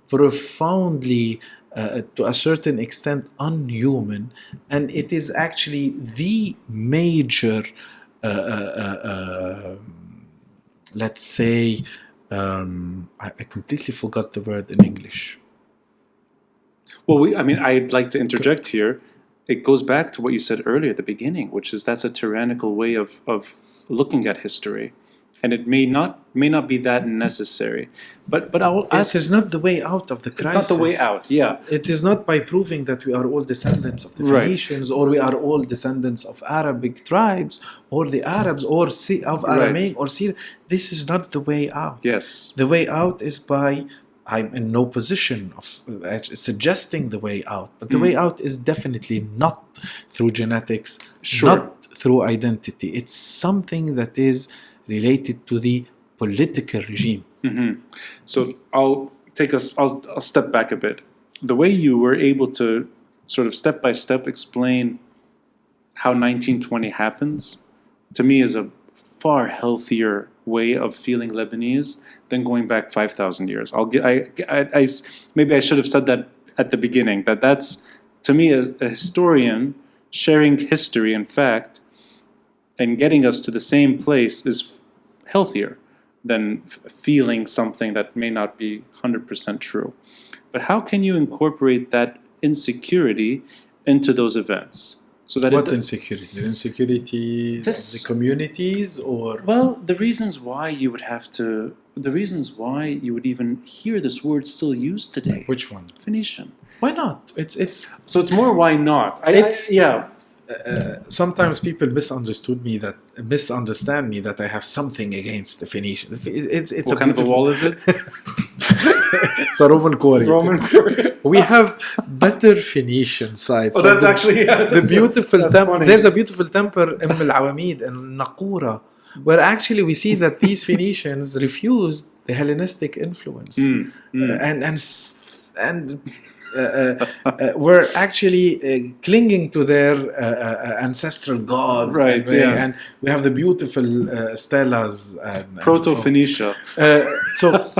profoundly, to a certain extent, unhuman, and it is actually the major, let's say, I completely forgot the word in English. Well, I'd like to interject here. It goes back to what you said earlier at the beginning, which is that's a tyrannical way of looking at history, and it may not be that necessary. But I will ask. It is not the way out of the crisis. It's not the way out. Yeah. It is not by proving that we are all descendants of the Right. Phoenicians, or we are all descendants of Arabic tribes, or the Arabs, or of Aramaic, or Syria. This is not the way out. Yes. The way out is by, I'm in no position of suggesting the way out, but the way out is definitely not through genetics, Sure. not through identity. It's something that is related to the political regime. So I'll step back a bit. The way you were able to sort of step by step explain how 1920 happens to me is a far healthier way of feeling Lebanese than going back 5,000 years. Maybe I should have said that at the beginning, that's, to me, as a historian, sharing history and fact and getting us to the same place is healthier than feeling something that may not be 100% true. But how can you incorporate that insecurity into those events? So that what insecurity? The insecurity of the communities, or well, the reasons why you would even hear this word still used today. Which one? Phoenician. Why not? It's so it's more why not. Sometimes people misunderstand me that I have something against the Phoenician. It's what kind of a wall is it? It's a Roman quarry. We have better Phoenician sites. Oh, that's actually the beautiful temple. There's a beautiful temple in al-Awamid in Naqura, where actually we see that these Phoenicians refused the Hellenistic influence and were actually clinging to their ancestral gods. Right, and we have the beautiful stelas. Proto-Phoenicia. So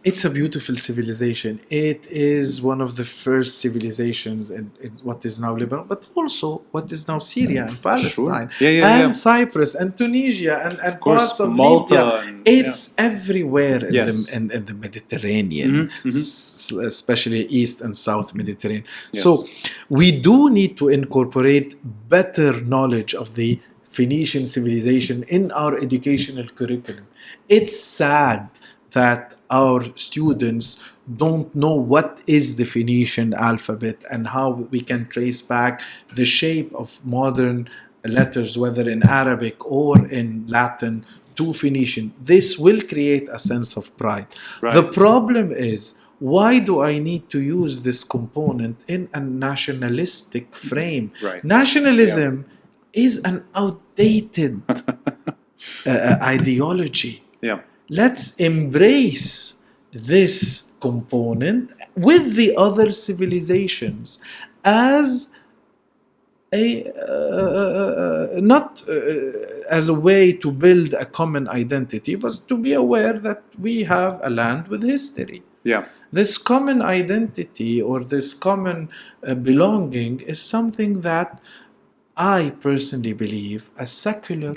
it's a beautiful civilization. It is one of the first civilizations in what is now Lebanon, but also what is now Syria and Palestine, and Cyprus and Tunisia and parts of Malta. Libya. It's everywhere in the Mediterranean, especially East and South Mediterranean. Yes. So we do need to incorporate better knowledge of the Phoenician civilization in our educational curriculum. It's sad that our students don't know what is the Phoenician alphabet and how we can trace back the shape of modern letters, whether in Arabic or in Latin, to Phoenician. This will create a sense of pride. Right. The problem is, why do I need to use this component in a nationalistic frame? Right. Nationalism is an outdated ideology. Yeah. Let's embrace this component with the other civilizations as not as a way to build a common identity, but to be aware that we have a land with history. Yeah. This common identity or this common belonging is something that I personally believe a secular,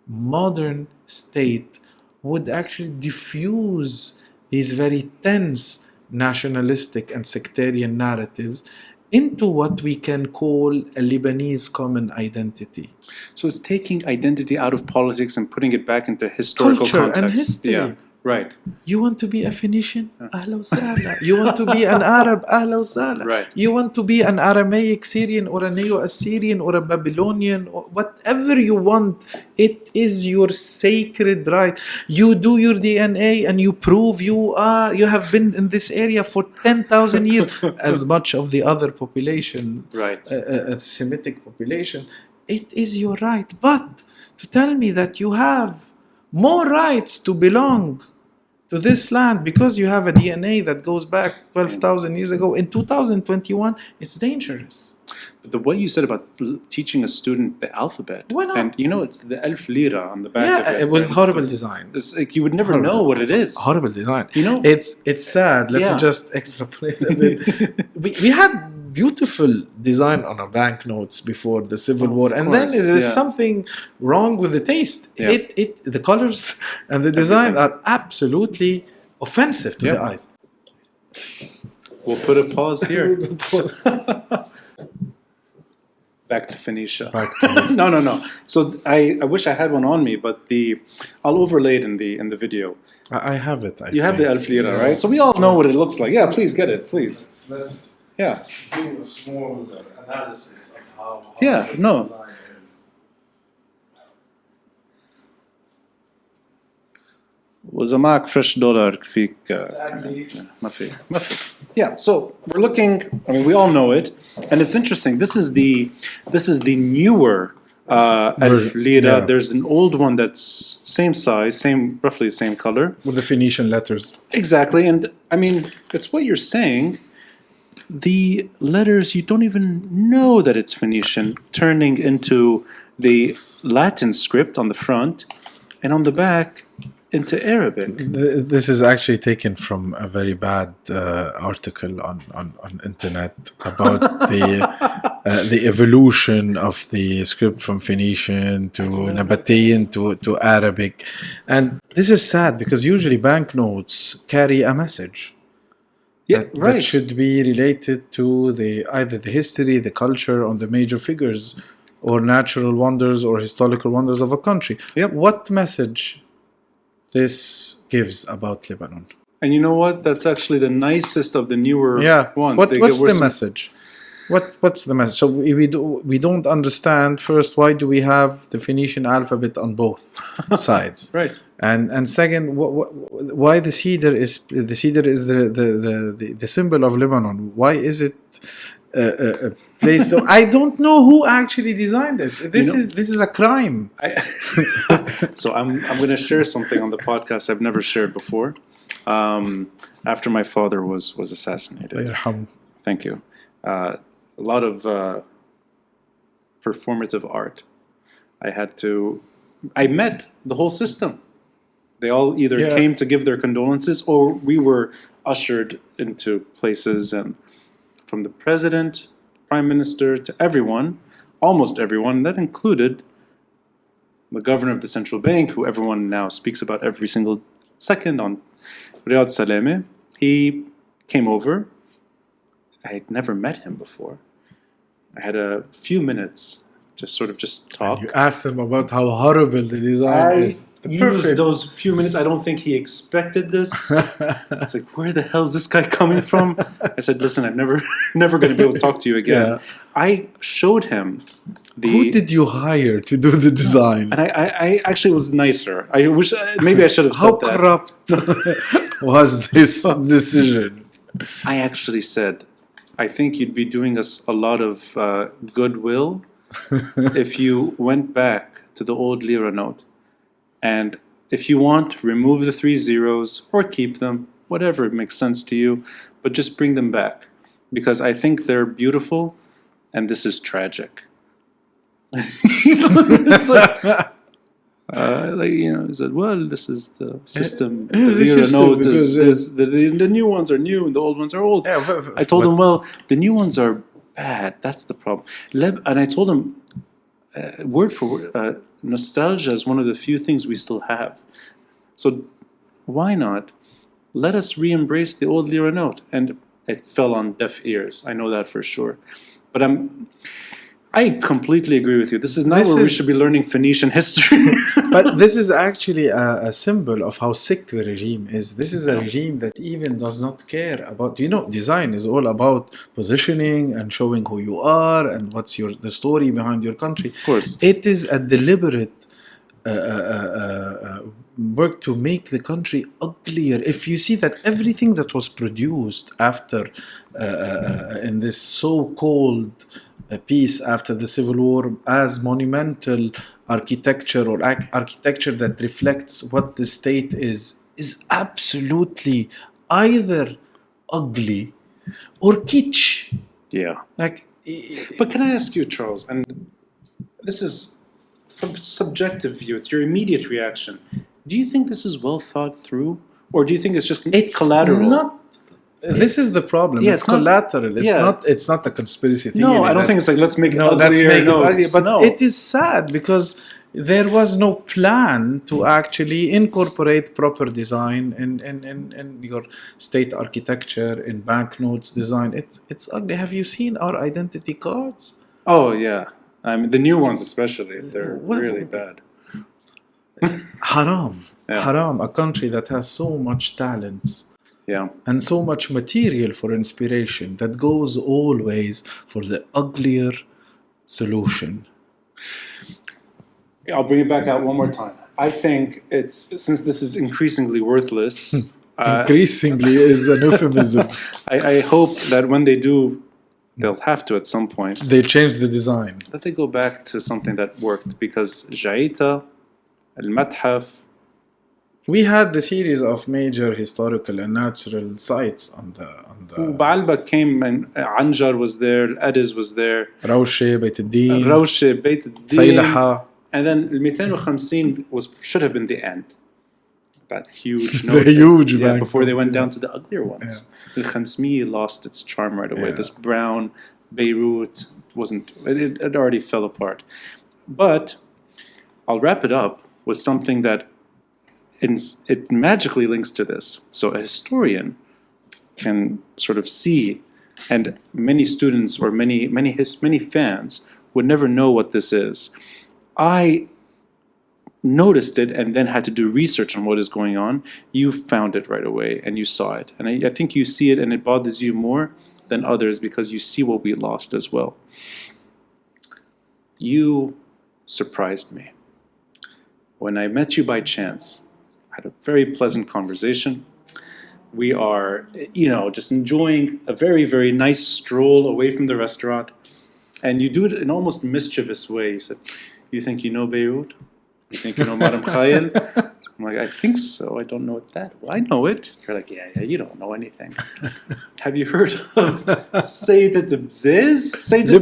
modern state would actually diffuse these very tense nationalistic and sectarian narratives into what we can call a Lebanese common identity. So it's taking identity out of politics and putting it back into historical culture context. And history. Yeah. Right. You want to be a Phoenician? Ahla wa sahla. You want to be an Arab? Ahla wa sahla. Right. You want to be an Aramaic Syrian or a Neo-Assyrian or a Babylonian or whatever you want. It is your sacred right. You do your DNA and you prove you have been in this area for 10,000 years, as much of the other population, right? Semitic population. It is your right. But to tell me that you have more rights to belong to this land because you have a DNA that goes back 12,000 years ago. In 2021, it's dangerous. But the way you said about teaching a student the alphabet, why not? And it's the Alf Lira on the back of it. It was horrible design. It's like you would never know what it is. Horrible design. It's sad. Let me just extrapolate a bit. we had beautiful design on our banknotes before the Civil War, and then there's something wrong with the taste. Yeah. The colors and the design are absolutely offensive to the eyes. We'll put a pause here. Back to Phoenicia. No. So I wish I had one on me, but I'll overlay it in the video. I have it. You have the Alf Lira, right? So we all know what it looks like. Yeah, please get it, please. Let's do a small analysis of how no. وإذا معك fresh dollar فيك ما في. Yeah, so we're looking. I mean, we all know it, and it's interesting. This is the newer Alf Lira. Yeah. There's an old one that's same size, roughly the same color, with the Phoenician letters. Exactly, and I mean, it's what you're saying. The letters, you don't even know that it's Phoenician, turning into the Latin script on the front, and on the back into Arabic. This is actually taken from a very bad article on internet about the evolution of the script from Phoenician to Nabatean to Arabic. And this is sad because usually banknotes carry a message. Yeah, right. That should be related to either the history, the culture, or the major figures, or natural wonders or historical wonders of a country. Yep. What message this gives about Lebanon? And you know what? That's actually the nicest of the newer ones. What's the message? What's the message? So we don't understand. First, why do we have the Phoenician alphabet on both sides? Right. And second, why the cedar is the symbol of Lebanon? Why is it placed? So I don't know who actually designed it. This is a crime. So I'm going to share something on the podcast I've never shared before. After my father was assassinated. Thank you. A lot of performative art. I met the whole system. They all either came to give their condolences, or we were ushered into places, and from the president, prime minister, to everyone, almost everyone, that included the governor of the central bank, who everyone now speaks about every single second on Riyad Salame. He came over. I had never met him before. I had a few minutes to just talk. And you asked him about how horrible the design is. Used those few minutes. I don't think he expected this. It's like, where the hell is this guy coming from? I said, listen, I'm never going to be able to talk to you again. Yeah. I showed him Who did you hire to do the design? And I actually was nicer. I wish maybe I should have said how corrupt was this decision? I actually said, I think you'd be doing us a lot of goodwill if you went back to the old lira note. And if you want, remove the 3 zeros or keep them, whatever makes sense to you, but just bring them back. Because I think they're beautiful and this is tragic. It's he said, well, this is the system. The lira note the new ones are new and the old ones are old. I told him, well, the new ones are bad. That's the problem. And I told him, word for word, nostalgia is one of the few things we still have. So why not let us re-embrace the old lira note? And it fell on deaf ears. I know that for sure. But I completely agree with you. This is not where we should be learning Phoenician history. But this is actually a symbol of how sick the regime is. This is a regime that even does not care about, design is all about positioning and showing who you are and what's the story behind your country. Of course. It is a deliberate work to make the country uglier. If you see that everything that was produced after in this so-called peace after the Civil War as monumental architecture or architecture that reflects what the state is absolutely either ugly or kitsch. Yeah. But can I ask you, Charles, and this is from subjective view, it's your immediate reaction. Do you think this is well thought through? Or do you think it's just collateral? This is the problem. Yeah, it's collateral. It's not a conspiracy theory. No, I don't think it's like let's make it uglier. But it is sad because there was no plan to actually incorporate proper design in your state architecture, in banknotes design. It's ugly. Have you seen our identity cards? Oh yeah, I mean the new ones especially. They're really bad. Haram. Yeah. Haram. A country that has so much talents. Yeah. And so much material for inspiration that goes always for the uglier solution. I'll bring it back out one more time. I think since this is increasingly worthless. Increasingly is an euphemism. I hope that when they do, they'll have to at some point. They change the design. That they go back to something that worked, because Jaita, al-Mathaf, We had the series of major historical and natural sites on the Baalbek came and Anjar was there, Adiz was there, Rawshe, Beit al-Din, Rawshe, Beit al-Din, Saylaha. and then 250 should have been the end. That huge The huge bank before they went yeah. down to the uglier ones. The Khansmi lost its charm right away. Yeah. This brown Beirut it already fell apart. But I'll wrap it up with something that it magically links to this. So a historian can sort of see, and many students or many fans would never know what this is. I noticed it and then had to do research on what is going on. You found it right away and you saw it. And I think you see it and it bothers you more than others because you see what we lost as well. You surprised me. When I met you by chance, I had a very pleasant conversation. We are, just enjoying a very, very nice stroll away from the restaurant. And you do it in almost mischievous way. You said, you think you know Beirut? You think you know Madam Khayel? I'm like, I think so. I don't know it that well. I know it. You're like, yeah, you don't know anything. Have you heard of Saydet el Bzez? Saydet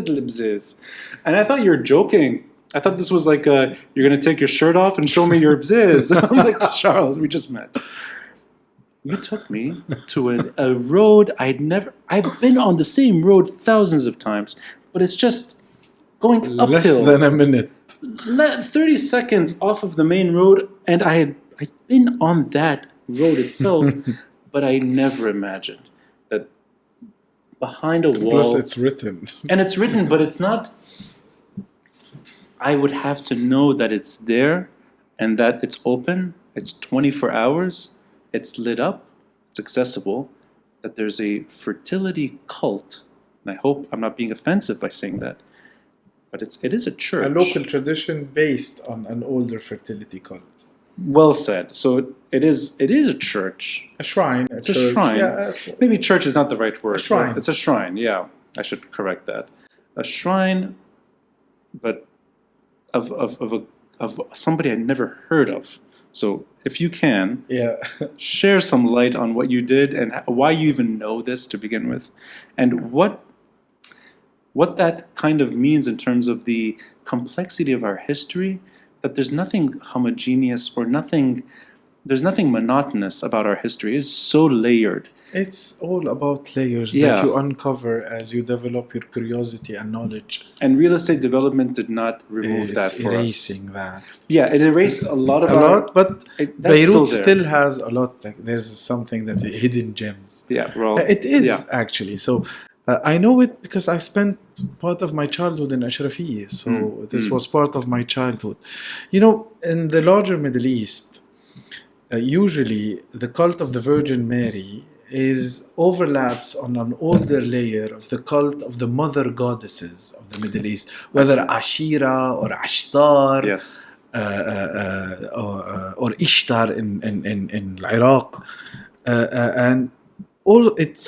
el Bzez. And I thought you were joking. I thought this was like, you're going to take your shirt off and show me your bzez. I'm like, Charles, we just met. You took me to a road I've been on the same road thousands of times, but it's just going uphill. Less than a minute. 30 seconds off of the main road, and I'd been on that road itself, but I never imagined that behind a wall. Plus, it's written. And it's written, but it's not. I would have to know that it's there and that it's open, it's 24 hours, it's lit up, it's accessible, that there's a fertility cult. And I hope I'm not being offensive by saying that, but it is a church. A local tradition based on an older fertility cult. Well said. So it is a church. A shrine. It's a shrine. Yeah, maybe church is not the right word. A shrine. It's a shrine, yeah. I should correct that. A shrine, but of somebody I'd never heard of. So if you can, share some light on what you did and why you even know this to begin with, and what that kind of means in terms of the complexity of our history, that there's nothing homogeneous or there's nothing monotonous about our history. It's so layered. It's all about layers that you uncover as you develop your curiosity and knowledge. And real estate development did not remove that for us. It's erasing that. Yeah, it erased a lot of but Beirut still there. has a lot. There's something that hidden gems. Yeah, well, it is actually. So I know it because I spent part of my childhood in Ashrafiyya. So this was part of my childhood. In the larger Middle East, usually the cult of the Virgin Mary overlaps on an older layer of the cult of the mother goddesses of the Middle East, whether Ashira or Ashtar, or Ishtar in Iraq, and all it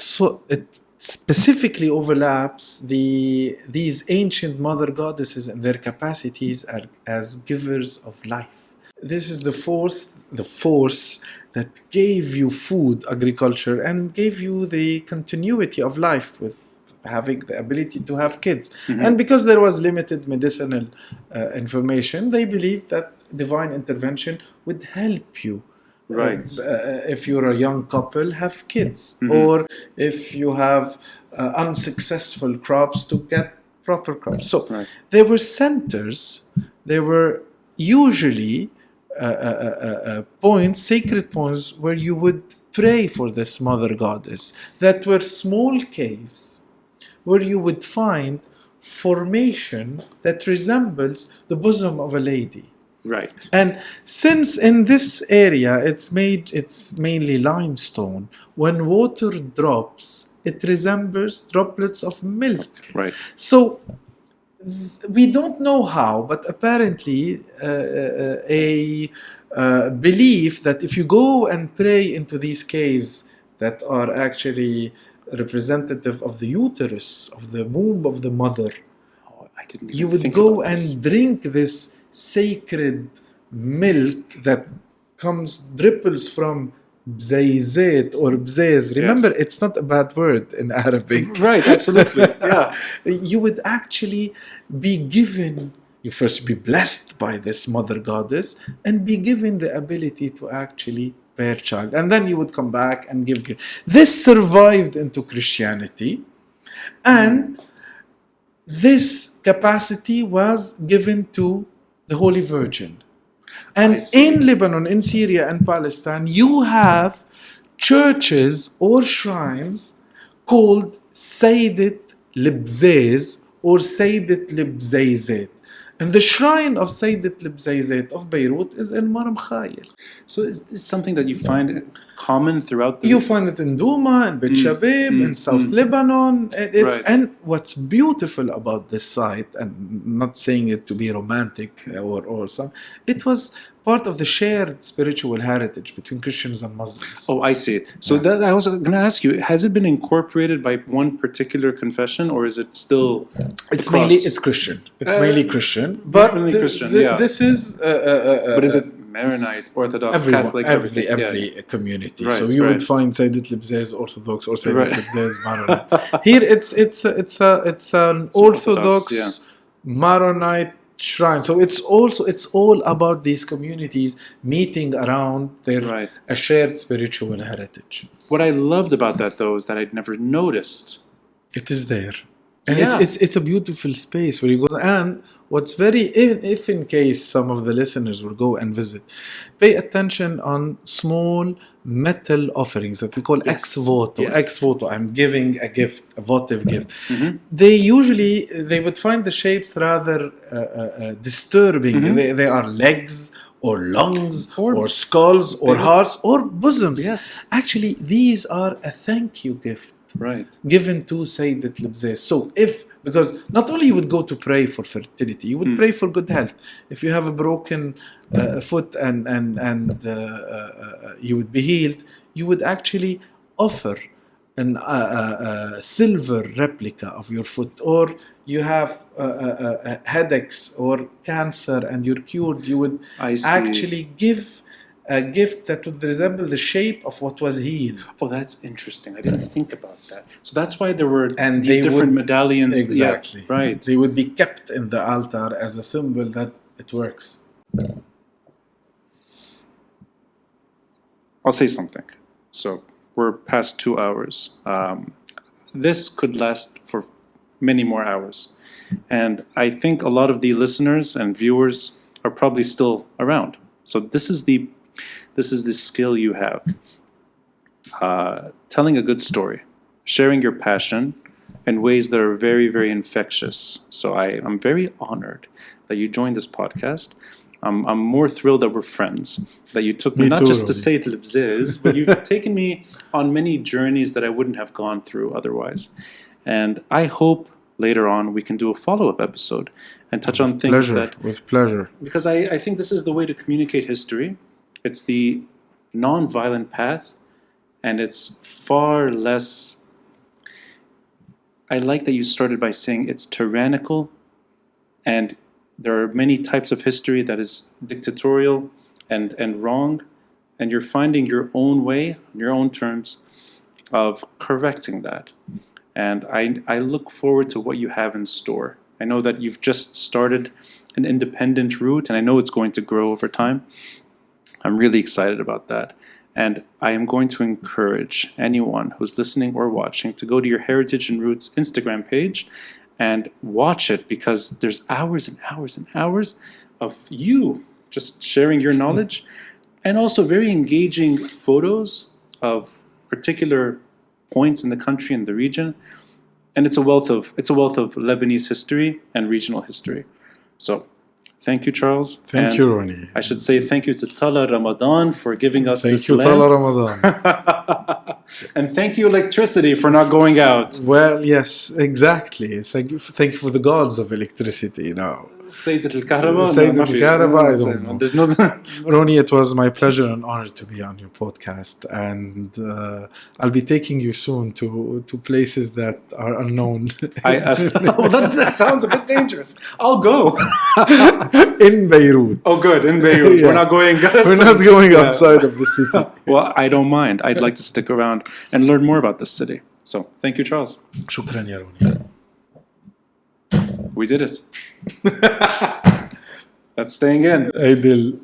specifically overlaps these ancient mother goddesses and their capacities as givers of life. This is the force that gave you food, agriculture, and gave you the continuity of life with having the ability to have kids. Mm-hmm. And because there was limited medicinal information, they believed that divine intervention would help you. Right. If you're a young couple, have kids. Mm-hmm. Or if you have unsuccessful crops, to get proper crops. So there were centers, there were usually sacred points where you would pray for this mother goddess, that were small caves where you would find formation that resembles the bosom of a lady. Right. And since in this area it's mainly limestone, when water drops, it resembles droplets of milk. Right. So we don't know how, but apparently a belief that if you go and pray into these caves that are actually representative of the uterus, of the womb of the mother, I didn't even you would think go about this. and drink this sacred milk that dripples from Bzayzet or Bzez. Remember, it's not a bad word in Arabic. Right, absolutely. Yeah. You would actually be given, you first be blessed by this mother goddess and be given the ability to actually bear child. And then you would come back and give. This survived into Christianity, and this capacity was given to the Holy Virgin. And in Lebanon, in Syria and Palestine, you have churches or shrines called Saydet el Bzez or Saydet el Bzez. And the shrine of Saydet el Bzez of Beirut is in Maram Khayel. So is this something that you find common throughout the... You find it in Douma, in Bet Shabib, in South Lebanon. And what's beautiful about this site, and not saying it to be romantic or something, it was part of the shared spiritual heritage between Christians and Muslims. Oh, I see. So that I was going to ask you, has it been incorporated by one particular confession, or is it still... It's Christian. It's mainly Christian. But this is... but is it Maronite, Orthodox, Catholic, every community. Right, so you would find Saydet el Bzez Orthodox or Saydet el Bzez Maronite. Here it's an Orthodox Maronite shrine. So it's all about these communities meeting around their a shared spiritual heritage. What I loved about that, though, is that I'd never noticed. It is there. And it's a beautiful space where you go. And what's if in case some of the listeners will go and visit, pay attention on small metal offerings that we call ex voto. Ex voto. I'm giving a gift, a votive gift. Mm-hmm. They would find the shapes rather disturbing. Mm-hmm. They are legs or lungs or skulls or hearts or bosoms. Yes. Actually, these are a thank you gift. Given to Saydet el Bzez. So because not only you would go to pray for fertility, you would pray for good health. If you have a broken foot and you would be healed, you would actually offer a silver replica of your foot. Or you have headaches or cancer and you're cured, you would actually give a gift that would resemble the shape of what was healed. Oh, that's interesting. I didn't think about that. So that's why there were these different medallions. Exactly. Yeah, right. They would be kept in the altar as a symbol that it works. I'll say something. So we're past 2 hours. This could last for many more hours. And I think a lot of the listeners and viewers are probably still around. So this is the skill you have. Telling a good story, sharing your passion in ways that are very, very infectious. So I'm very honored that you joined this podcast. I'm more thrilled that we're friends, that you took me not just to Saydet el Bzez, but you've taken me on many journeys that I wouldn't have gone through otherwise. And I hope later on we can do a follow-up episode and touch on things with pleasure. Because I think this is the way to communicate history. It's the non-violent path, and it's far less... I like that you started by saying it's tyrannical, and there are many types of history that is dictatorial and wrong, and you're finding your own way, your own terms, of correcting that. And I look forward to what you have in store. I know that you've just started an independent route, and I know it's going to grow over time. I'm really excited about that. And I am going to encourage anyone who's listening or watching to go to your Heritage and Roots Instagram page and watch it, because there's hours and hours and hours of you just sharing your knowledge, and also very engaging photos of particular points in the country and the region. And it's a wealth of Lebanese history and regional history. So thank you, Charles. Thank you, Ronnie. I should say thank you to Tala Ramadan for giving us this land. Thank you, Tala Ramadan. And thank you, electricity, for not going out. Well, yes, exactly. Thank you for the gods of electricity, Saydet el Kahraba? Saydet el Kahraba, I don't know. There's no... Roni, it was my pleasure and honor to be on your podcast, and I'll be taking you soon to places that are unknown. That sounds a bit dangerous. I'll go. In Beirut. Oh, good, in Beirut. Yeah. We're not going... We're not going outside of the city. Well, I don't mind. I'd like to stick around and learn more about this city. So, thank you, Charles. شكرا يا روني. We did it. That's staying in. Aidil.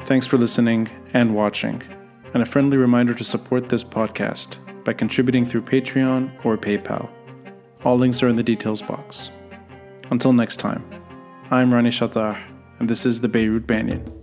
Thanks for listening and watching. And a friendly reminder to support this podcast by contributing through Patreon or PayPal. All links are in the details box. Until next time, I'm Rani Shatah, and this is the Beirut Banyan.